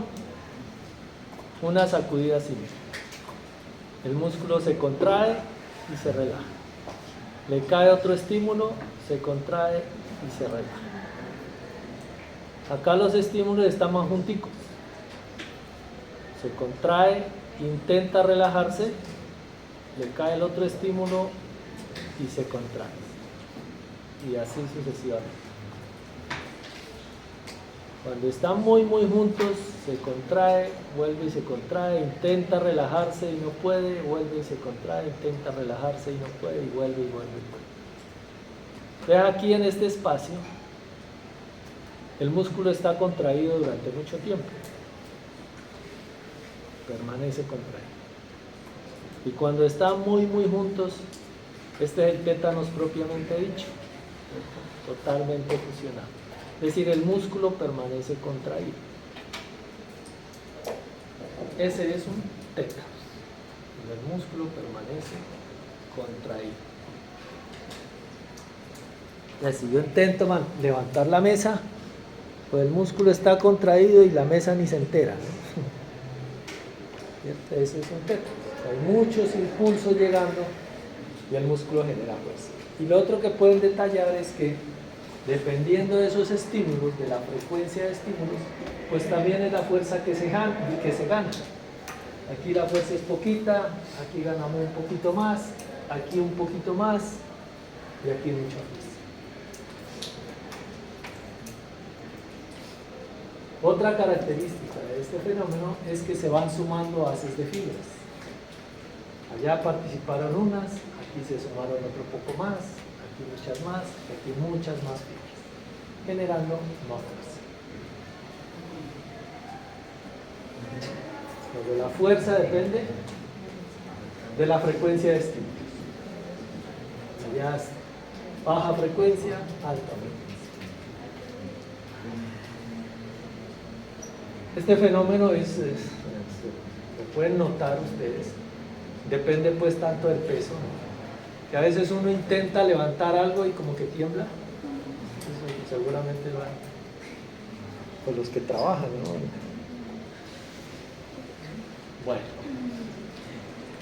una sacudida simple. El músculo se contrae y se relaja. Le cae otro estímulo, se contrae y se relaja. Acá los estímulos están más junticos. Se contrae, intenta relajarse, le cae el otro estímulo y se contrae. Y así sucesivamente. Cuando están muy juntos, se contrae, vuelve y se contrae, intenta relajarse y no puede, vuelve y se contrae, intenta relajarse y no puede, y vuelve y vuelve y vuelve. Entonces aquí en este espacio, el músculo está contraído durante mucho tiempo. Permanece contraído. Y cuando están muy juntos, este es el tétanos propiamente dicho, totalmente fusionado. Es decir, el músculo permanece contraído. Ese es un tétanos. El músculo permanece contraído. Si yo intento levantar la mesa, pues el músculo está contraído y la mesa ni se entera, ¿no? Ese es un tétanos. Hay muchos impulsos llegando y el músculo genera fuerza. Y lo otro que pueden detallar es que dependiendo de esos estímulos, de la frecuencia de estímulos, pues también es la fuerza que se gana. Aquí la fuerza es poquita, aquí ganamos un poquito más, aquí un poquito más y aquí mucha fuerza. Otra característica de este fenómeno es que se van sumando haces de fibras. Allá participaron unas, aquí se sumaron otro poco más, aquí muchas más, aquí muchas más fibras, generando más fuerza. Luego la fuerza depende de la frecuencia de estímulos. Allá es baja frecuencia, alta frecuencia. Este fenómeno lo pueden notar ustedes, depende pues tanto del peso, ¿no? Que a veces uno intenta levantar algo y como que tiembla. Eso seguramente va por los que trabajan, ¿no? Bueno,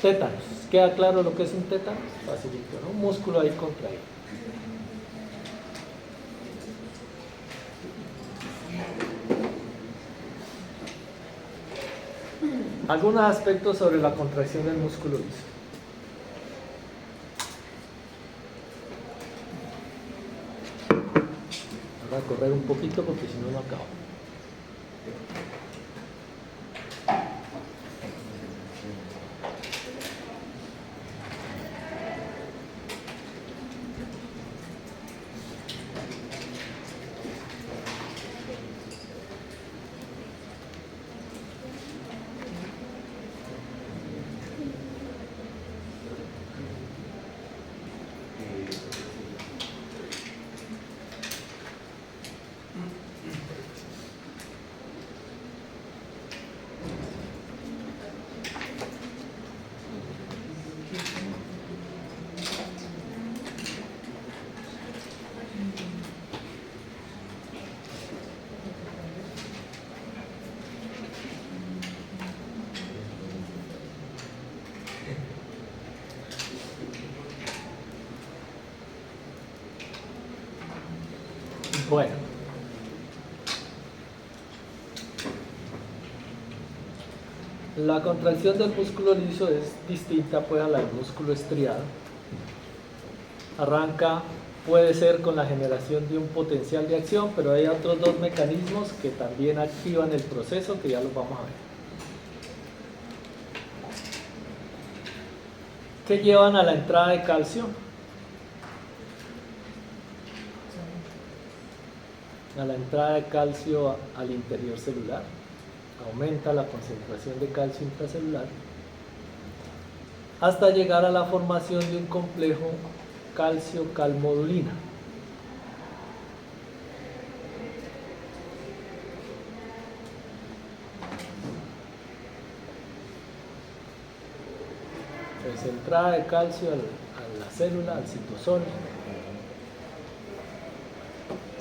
tétanos. ¿Queda claro lo que es un tétanos? Facilito, ¿no? Un músculo ahí contraído. Algunos aspectos sobre la contracción del músculo liso. Voy a correr un poquito porque si no, no acabo. Bueno, la contracción del músculo liso es distinta pues a la del músculo estriado. Arranca, puede ser con la generación de un potencial de acción, pero hay otros dos mecanismos que también activan el proceso, que ya los vamos a ver. ¿Qué llevan a la entrada de calcio? A la entrada de calcio al interior celular, aumenta la concentración de calcio intracelular hasta llegar a la formación de un complejo calcio-calmodulina. Pues entrada de calcio a la célula, al citosol.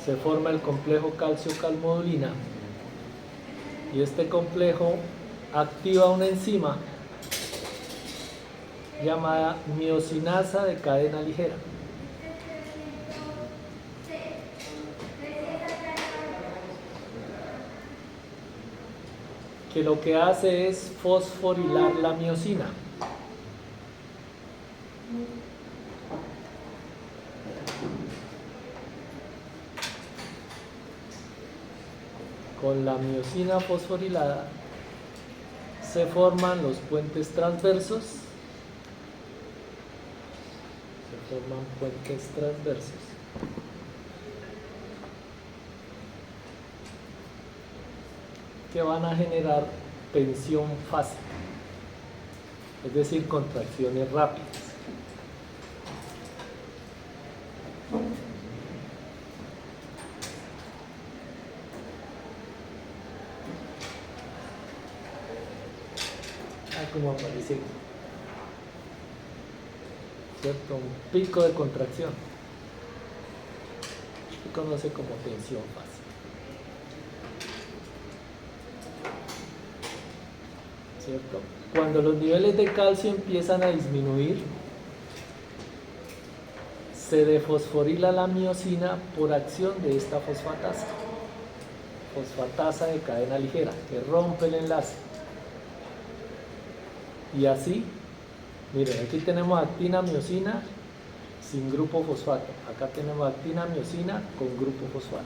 Se forma el complejo calcio-calmodulina y este complejo activa una enzima llamada miosinasa de cadena ligera. que lo que hace es fosforilar la miosina. Con la miosina fosforilada se forman los puentes transversos. Que van a generar tensión fácil, es decir, contracciones rápidas. Como aparece aquí, ¿cierto? Un pico de contracción, se conoce como tensión fácil, ¿cierto? Cuando los niveles de calcio empiezan a disminuir, se defosforila la miosina por acción de esta fosfatasa de cadena ligera, que rompe el enlace. Y así, miren, aquí tenemos actina miosina sin grupo fosfato. Acá tenemos actina miosina con grupo fosfato.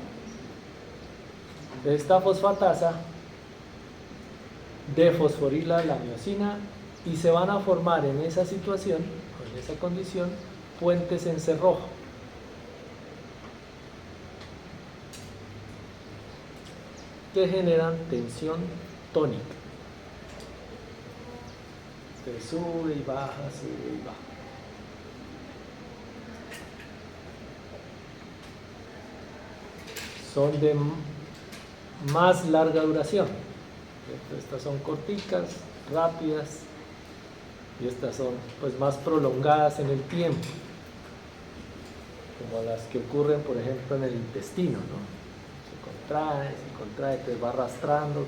Esta fosfatasa defosforila la miosina y se van a formar en esa situación, en esa condición, puentes en cerrojo. Que generan tensión tónica. Que sube y baja, sube y baja. Son de más larga duración. Estas son corticas, rápidas, y estas son pues más prolongadas en el tiempo, como las que ocurren, por ejemplo, en el intestino, ¿no? Se contrae, te va arrastrando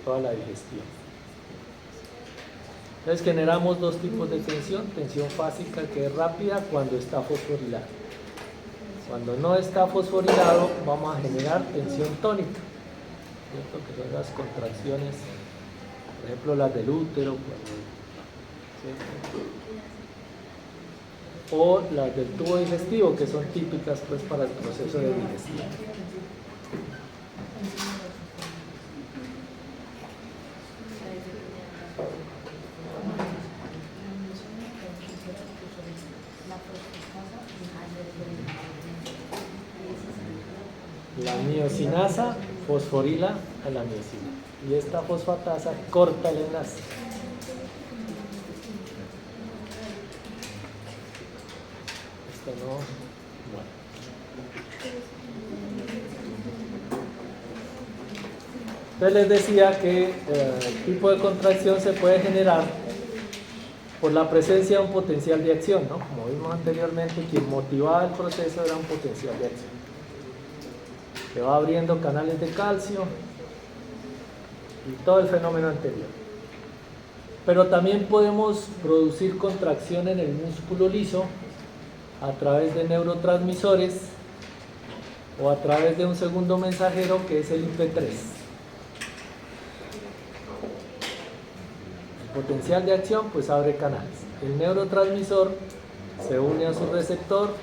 toda la digestión. Entonces generamos dos tipos de tensión fásica, que es rápida cuando está fosforilado. Cuando no está fosforilado vamos a generar tensión tónica, ¿cierto? Que son las contracciones, por ejemplo las del útero, ¿cierto? O las del tubo digestivo, que son típicas pues para el proceso de digestión. La miosinasa fosforila a la miosina y esta fosfatasa corta el enlace. Esto no, bueno. Entonces les decía que el tipo de contracción se puede generar por la presencia de un potencial de acción, ¿no? Como vimos anteriormente, quien motivaba el proceso era un potencial de acción. Que va abriendo canales de calcio y todo el fenómeno anterior. Pero también podemos producir contracción en el músculo liso a través de neurotransmisores o a través de un segundo mensajero que es el IP3. El potencial de acción pues abre canales. El neurotransmisor se une a su receptor,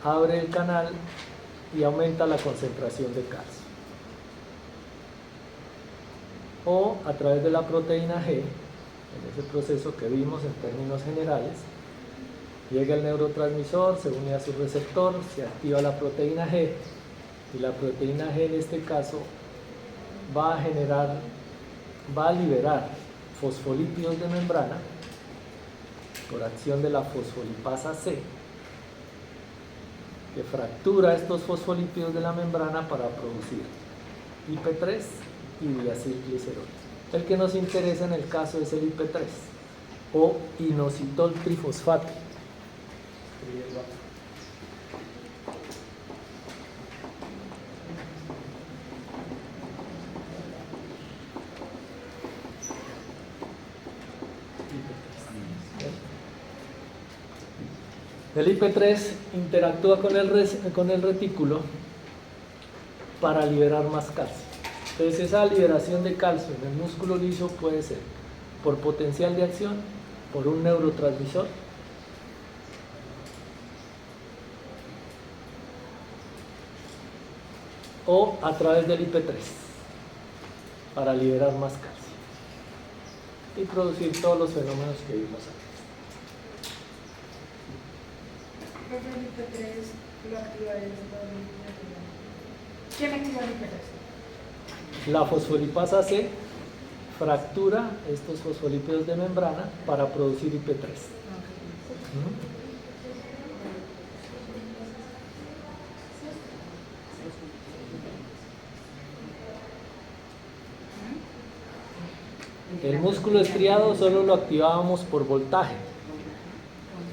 abre el canal y aumenta la concentración de calcio. O a través de la proteína G, en ese proceso que vimos en términos generales, llega el neurotransmisor, se une a su receptor, se activa la proteína G, y la proteína G en este caso va a liberar fosfolípidos de membrana por acción de la fosfolipasa C, que fractura estos fosfolípidos de la membrana para producir IP3 y diacilglicerol. El que nos interesa en el caso es el IP3 o inositol trifosfato. El IP3 interactúa con el retículo para liberar más calcio. Entonces esa liberación de calcio en el músculo liso puede ser por potencial de acción, por un neurotransmisor, o a través del IP3 para liberar más calcio y producir todos los fenómenos que vimos antes. Profe, el IP3 lo activa el ¿Quién activa el IP3? La fosfolipasa C fractura estos fosfolípidos de membrana para producir IP3. ¿Mm? El músculo estriado solo lo activábamos por voltaje,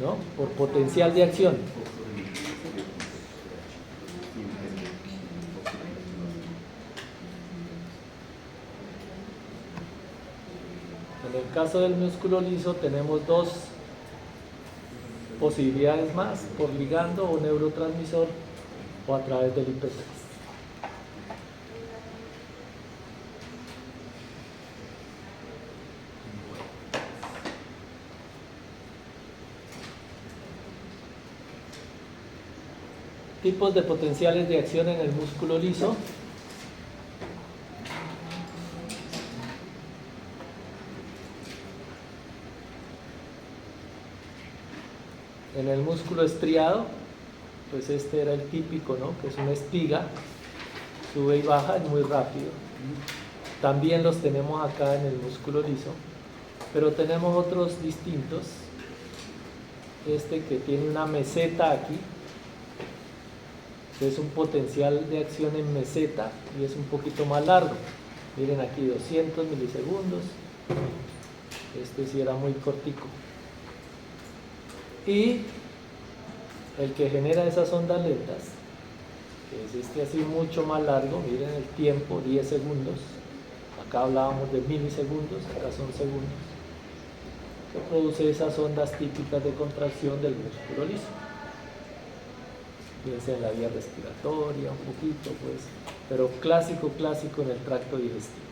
¿no? Por potencial de acción. En el caso del músculo liso tenemos dos posibilidades más, por ligando o neurotransmisor o a través del IP3. Tipos de potenciales de acción en el músculo liso. En el músculo estriado, pues este era el típico, ¿no? Que es una espiga, sube y baja, es muy rápido. También los tenemos acá en el músculo liso, pero tenemos otros distintos. Este que tiene una meseta aquí, que es un potencial de acción en meseta y es un poquito más largo. Miren aquí 200 milisegundos. Este sí era muy cortico. Y el que genera esas ondas lentas, que es este así mucho más largo, miren el tiempo, 10 segundos. Acá hablábamos de milisegundos, acá son segundos. Que produce esas ondas típicas de contracción del músculo liso. Fíjense en la vía respiratoria, un poquito, pues, pero clásico en el tracto digestivo,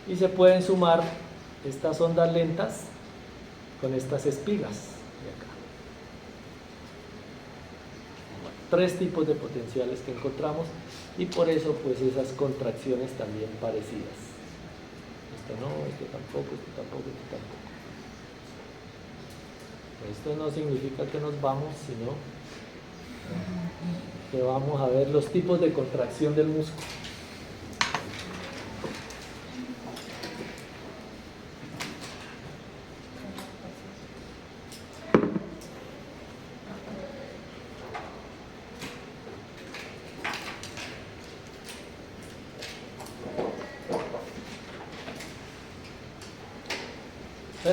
¿no? Y se pueden sumar estas ondas lentas con estas espigas de acá. Bueno, 3 tipos de potenciales que encontramos y por eso pues esas contracciones también parecidas. Esto no, esto tampoco, esto tampoco, esto tampoco. Esto no significa que nos vamos, sino que vamos a ver los tipos de contracción del músculo.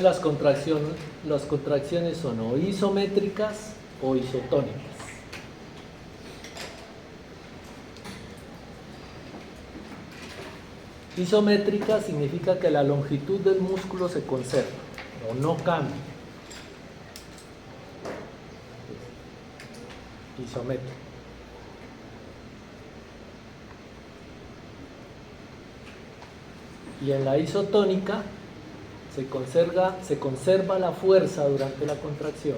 Las contracciones son o isométricas o isotónicas. Isométrica significa que la longitud del músculo se conserva o no cambia. Isométrica. Y en la isotónica se conserva la fuerza durante la contracción,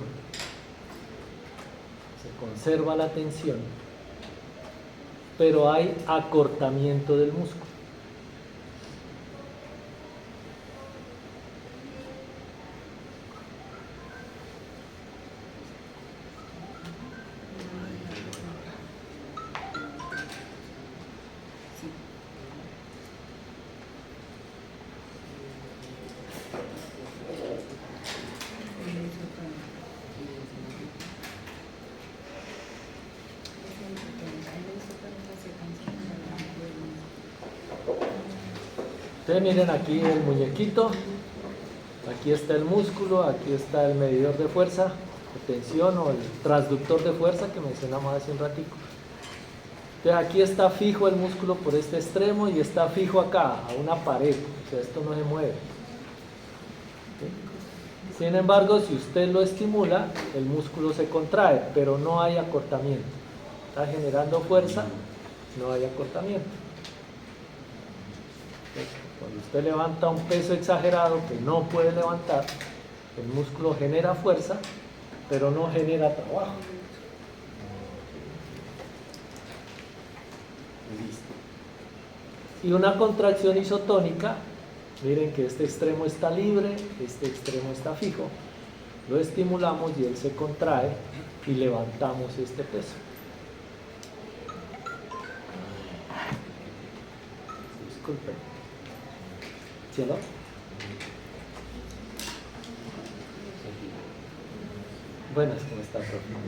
se conserva la tensión, pero hay acortamiento del músculo. Ustedes miren aquí el muñequito, aquí está el músculo, aquí está el medidor de fuerza, de tensión o el transductor de fuerza que mencionamos hace un ratico. Entonces aquí está fijo el músculo por este extremo y está fijo acá, a una pared, o sea, esto no se mueve. ¿Sí? Sin embargo, si usted lo estimula, el músculo se contrae, pero no hay acortamiento. Está generando fuerza, no hay acortamiento. Cuando usted levanta un peso exagerado que no puede levantar, el músculo genera fuerza, pero no genera trabajo. Listo. Y una contracción isotónica, miren que este extremo está libre, este extremo está fijo. Lo estimulamos y él se contrae y levantamos este peso. Disculpen. ¿Cielo? Bueno, es que me está profundo.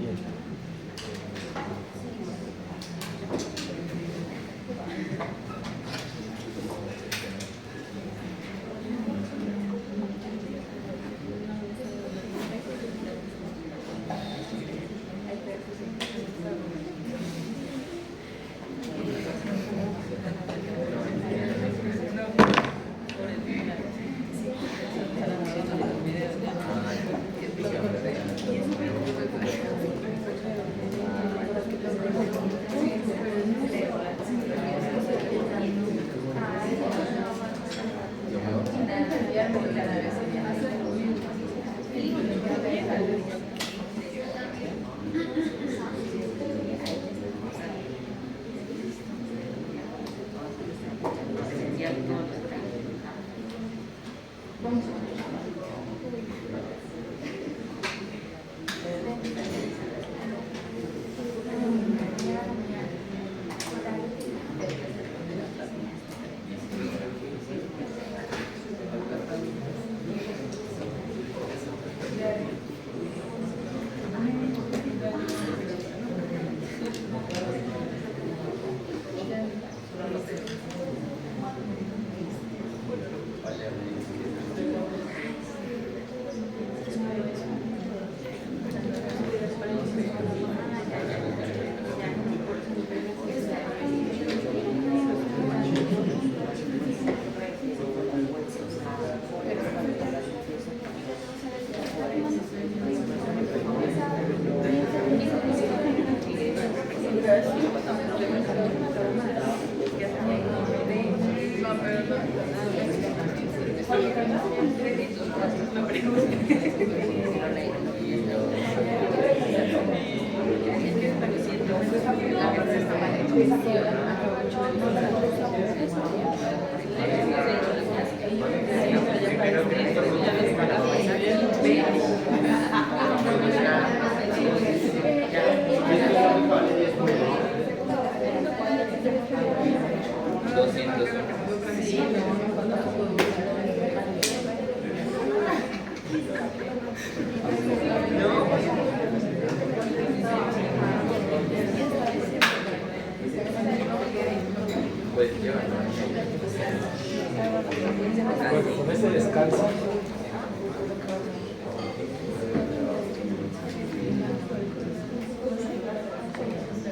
Bueno, con ese descanso.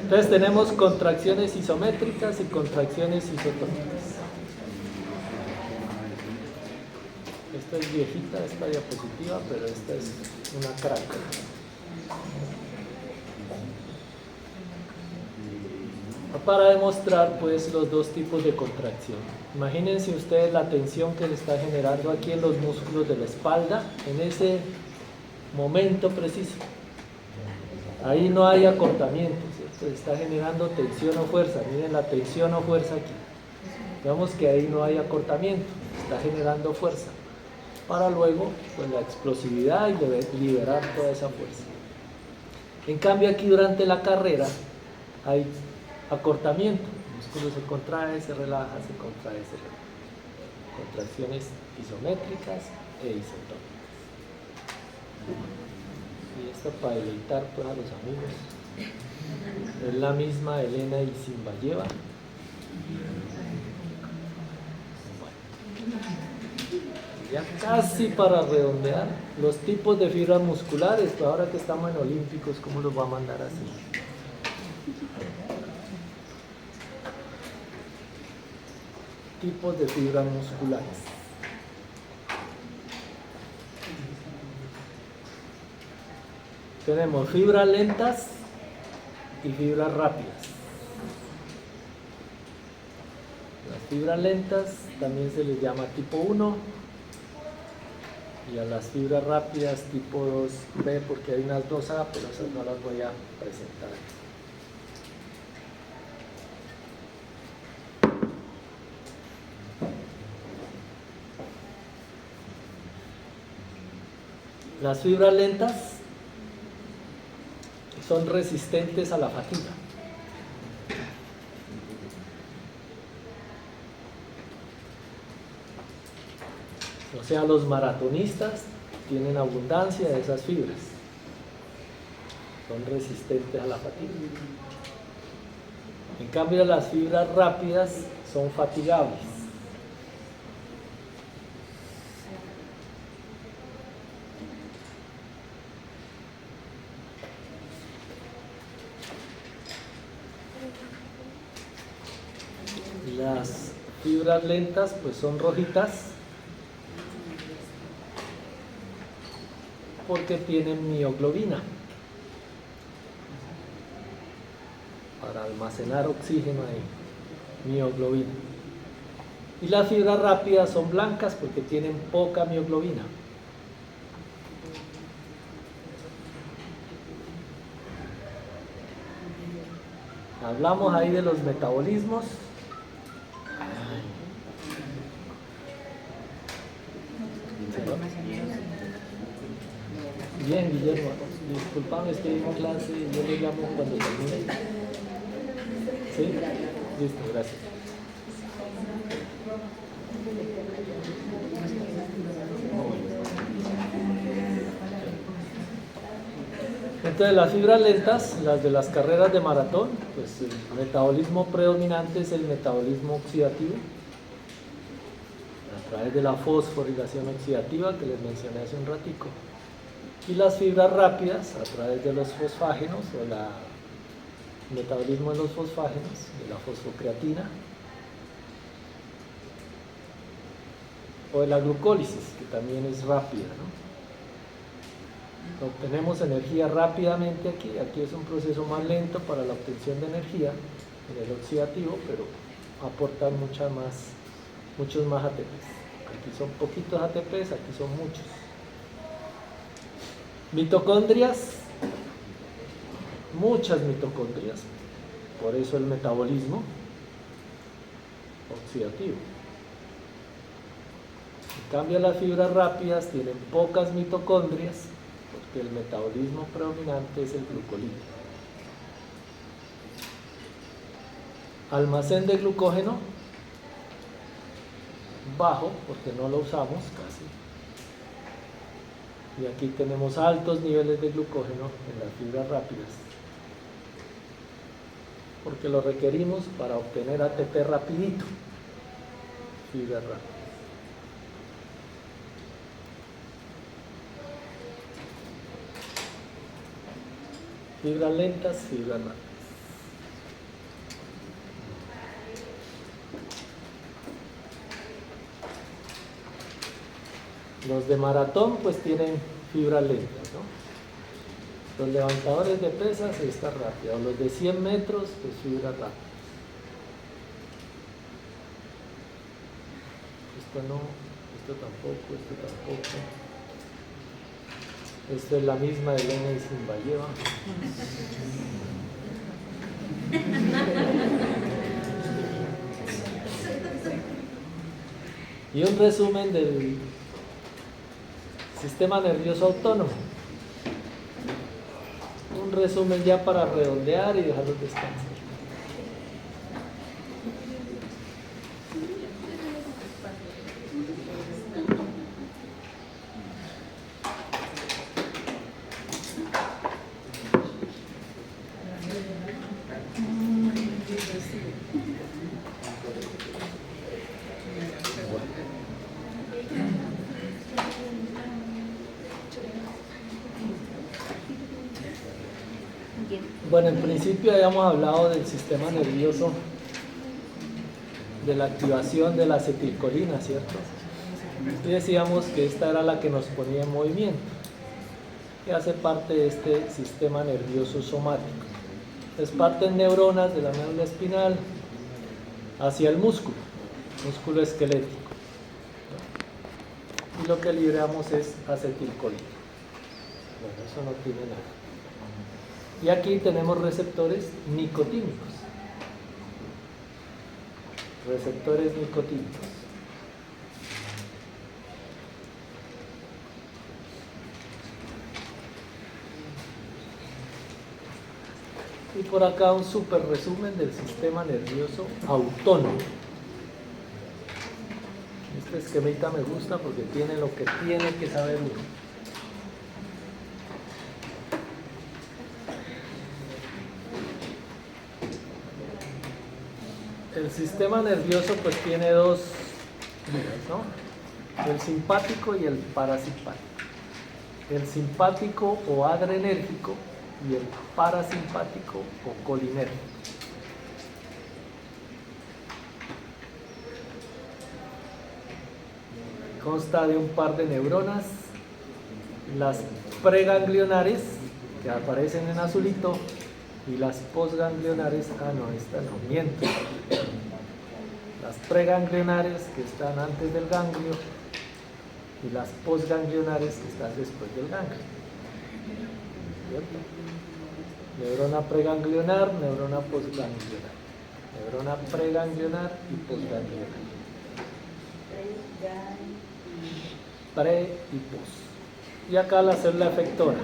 Entonces tenemos contracciones isométricas y contracciones isotónicas. Esta es viejita, esta diapositiva, pero esta es una crack. Para demostrar pues los dos tipos de contracción. Imagínense ustedes la tensión que se está generando aquí en los músculos de la espalda en ese momento preciso. Ahí no hay acortamiento, ¿cierto? Se está generando tensión o fuerza. Miren la tensión o fuerza aquí. Vemos que ahí no hay acortamiento, está generando fuerza. Para luego pues la explosividad y liberar toda esa fuerza. En cambio aquí durante la carrera hay acortamiento, el músculo se contrae, se relaja, se contrae, se relaja. Contracciones isométricas e isotónicas. Y esto para deleitar pues, a los amigos. Es la misma Elena Isinbayeva. Bueno. Ya casi para redondear los tipos de fibras musculares, pero ahora que estamos en olímpicos, ¿cómo los va a mandar así? Tipos de fibras musculares. Tenemos fibras lentas y fibras rápidas. Las fibras lentas también se les llama tipo 1 y a las fibras rápidas tipo 2B, porque hay unas 2A, pero esas no las voy a presentar. Las fibras lentas son resistentes a la fatiga. O sea, los maratonistas tienen abundancia de esas fibras. Son resistentes a la fatiga. En cambio, las fibras rápidas son fatigables. Las fibras lentas pues son rojitas porque tienen mioglobina para almacenar oxígeno ahí, mioglobina. Y las fibras rápidas son blancas porque tienen poca mioglobina. Hablamos ahí de los metabolismos. Bien, Guillermo, disculpame, estoy en clase y yo le llamo cuando termine. ¿Sí? Listo, gracias. Entonces las fibras lentas, las de las carreras de maratón, pues el metabolismo predominante es el metabolismo oxidativo, a través de la fosforilación oxidativa que les mencioné hace un ratico. Y las fibras rápidas a través de los fosfágenos o el metabolismo de los fosfágenos, de la fosfocreatina o de la glucólisis, que también es rápida, ¿no? Obtenemos energía rápidamente aquí es un proceso más lento para la obtención de energía en el oxidativo, pero aportan muchos más ATPs. Aquí son poquitos ATPs, aquí son muchos. Mitocondrias, muchas mitocondrias, por eso el metabolismo oxidativo. En cambio, las fibras rápidas tienen pocas mitocondrias porque el metabolismo predominante es el glucolítico. Almacén de glucógeno bajo porque no lo usamos casi. Y aquí tenemos altos niveles de glucógeno en las fibras rápidas, porque lo requerimos para obtener ATP rapidito. Fibras rápidas. Fibras lentas, fibras rápidas. Los de maratón pues tienen fibras lentas, ¿no? Los levantadores de pesas, esta rápida. O los de 100 metros, pues fibras rápidas. Esto no, esto tampoco, esto tampoco. Esto es la misma de Elena y Zimbayeva. Y un resumen del sistema nervioso autónomo. Un resumen ya para redondear y dejarlos descansar. Bueno, en principio habíamos hablado del sistema nervioso, de la activación de la acetilcolina, ¿cierto? Y decíamos que esta era la que nos ponía en movimiento, que hace parte de este sistema nervioso somático. Entonces parten neuronas de la médula espinal hacia el músculo. músculo esquelético. Y lo que liberamos es acetilcolina. Bueno, eso no tiene nada. Y aquí tenemos receptores nicotínicos. Receptores nicotínicos. Y por acá un super resumen del sistema nervioso autónomo. Este esquemita me gusta porque tiene lo que tiene que saber uno. El sistema nervioso pues tiene dos vías, ¿no? El simpático y el parasimpático. El simpático o adrenérgico y el parasimpático o colinérgico. Consta de un par de neuronas, las preganglionares, que aparecen en azulito, y las postganglionares, esta no, miento. Las preganglionares, que están antes del ganglio, y las postganglionares, que están después del ganglio. ¿Cierto? Neurona preganglionar, neurona postganglionar. Neurona preganglionar y postganglionar. Pre y post. Y acá la célula efectora.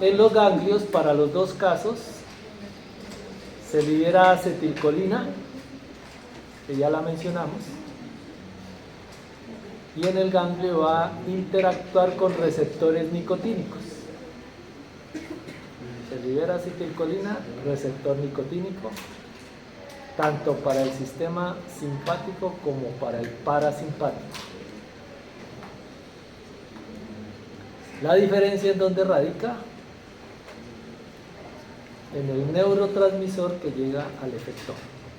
En los ganglios, para los dos casos, se libera acetilcolina, que ya la mencionamos, y en el ganglio va a interactuar con receptores nicotínicos. Se libera acetilcolina, receptor nicotínico, tanto para el sistema simpático como para el parasimpático. La diferencia en dónde radica, en el neurotransmisor que llega al efector,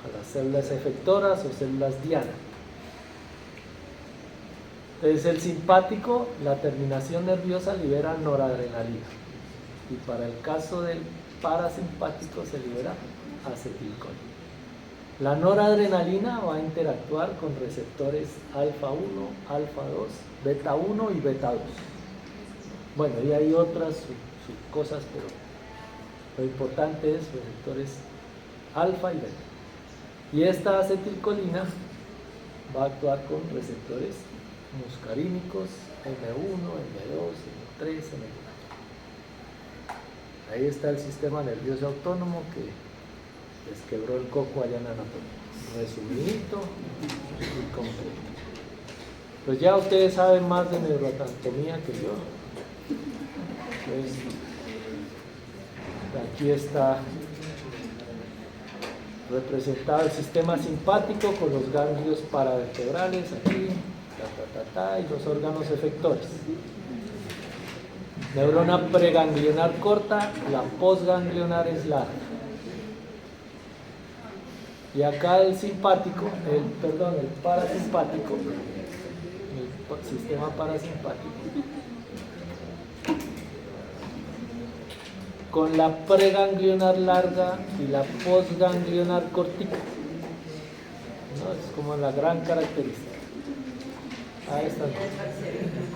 a las células efectoras o células diana. Entonces el simpático, la terminación nerviosa libera noradrenalina, y para el caso del parasimpático se libera acetilcolina. La noradrenalina va a interactuar con receptores alfa 1, alfa 2, beta 1 y beta 2. Bueno, y hay otras subcosas, pero lo importante es receptores alfa y beta. Y esta acetilcolina va a actuar con receptores muscarínicos M1, M2, M3, M4. Ahí está el sistema nervioso autónomo que les quebró el coco allá en anatomía. Resumidito y completo. Pues ya ustedes saben más de neuroanatomía que yo. Pues aquí está representado el sistema simpático con los ganglios paravertebrales aquí, y los órganos efectores. Neurona preganglionar corta, la postganglionar es larga. Y acá el simpático, el parasimpático, el sistema parasimpático, con la preganglionar larga y la postganglionar cortica. ¿No? Es como la gran característica. Ahí está.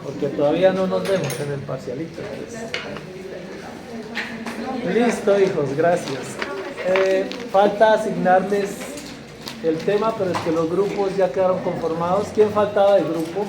Porque todavía no nos vemos en el parcialito. Listo, hijos, gracias. Falta asignarles el tema, pero es que los grupos ya quedaron conformados. ¿Quién faltaba del grupo?